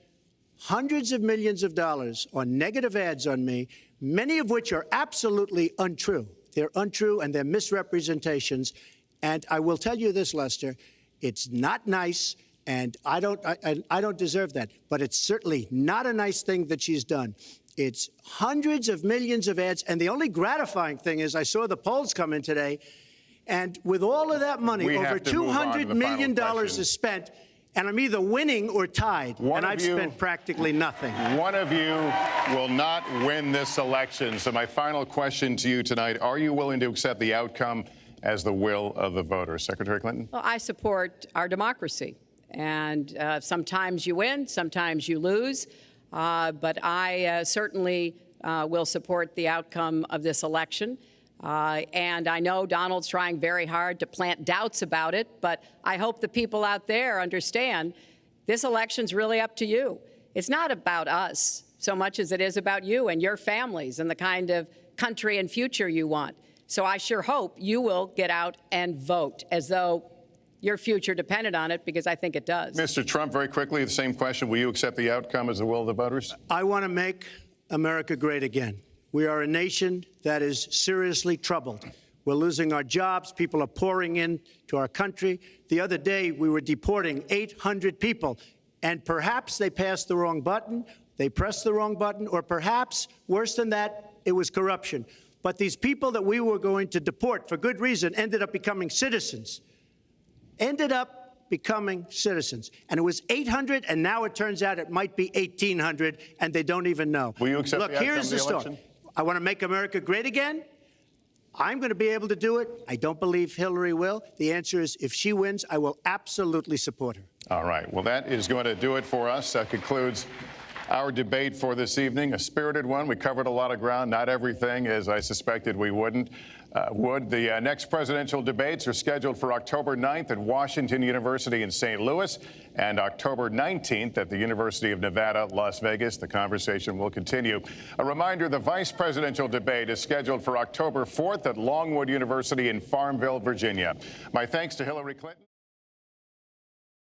hundreds of millions of dollars on negative ads on me, many of which are absolutely untrue. They're untrue and they're misrepresentations. And I will tell you this, Lester, it's not nice, and I don't deserve that. But it's certainly not a nice thing that she's done. It's hundreds of millions of ads, and the only gratifying thing is I saw the polls come in today, and with all of that money, over $200 million is spent, and I'm either winning or tied, and I've spent practically nothing. One of you will not win this election. So my final question to you tonight, are you willing to accept the outcome as the will of the voters? Secretary Clinton? Well, I support our democracy. And sometimes you win, sometimes you lose. But I certainly will support the outcome of this election. And I know Donald's trying very hard to plant doubts about it, but I hope the people out there understand this election's really up to you. It's not about us so much as it is about you and your families and the kind of country and future you want. So I sure hope you will get out and vote as though your future depended on it, because I think it does. Mr. Trump, very quickly, the same question. Will you accept the outcome as the will of the voters? I want to make America great again. We are a nation that is seriously troubled. We're losing our jobs. People are pouring into our country. The other day, we were deporting 800 people, and perhaps they passed the wrong button, they pressed the wrong button, or perhaps, worse than that, it was corruption. But these people that we were going to deport for good reason ended up becoming citizens. And it was 800, and now it turns out it might be 1,800, and they don't even know. Will you accept Look, the outcome here's of the the election? story. I want to make America great again. I'm going to be able to do it. I don't believe Hillary will. The answer is, if she wins, I will absolutely support her. All right. Well, that is going to do it for us. That concludes our debate for this evening. A spirited one. We covered a lot of ground, not everything, as I suspected we would. The next presidential debates are scheduled for October 9th at Washington University in St. Louis and October 19th at the University of Nevada, Las Vegas. The conversation will continue. A reminder, the vice presidential debate is scheduled for October 4th at Longwood University in Farmville, Virginia. My thanks to Hillary Clinton.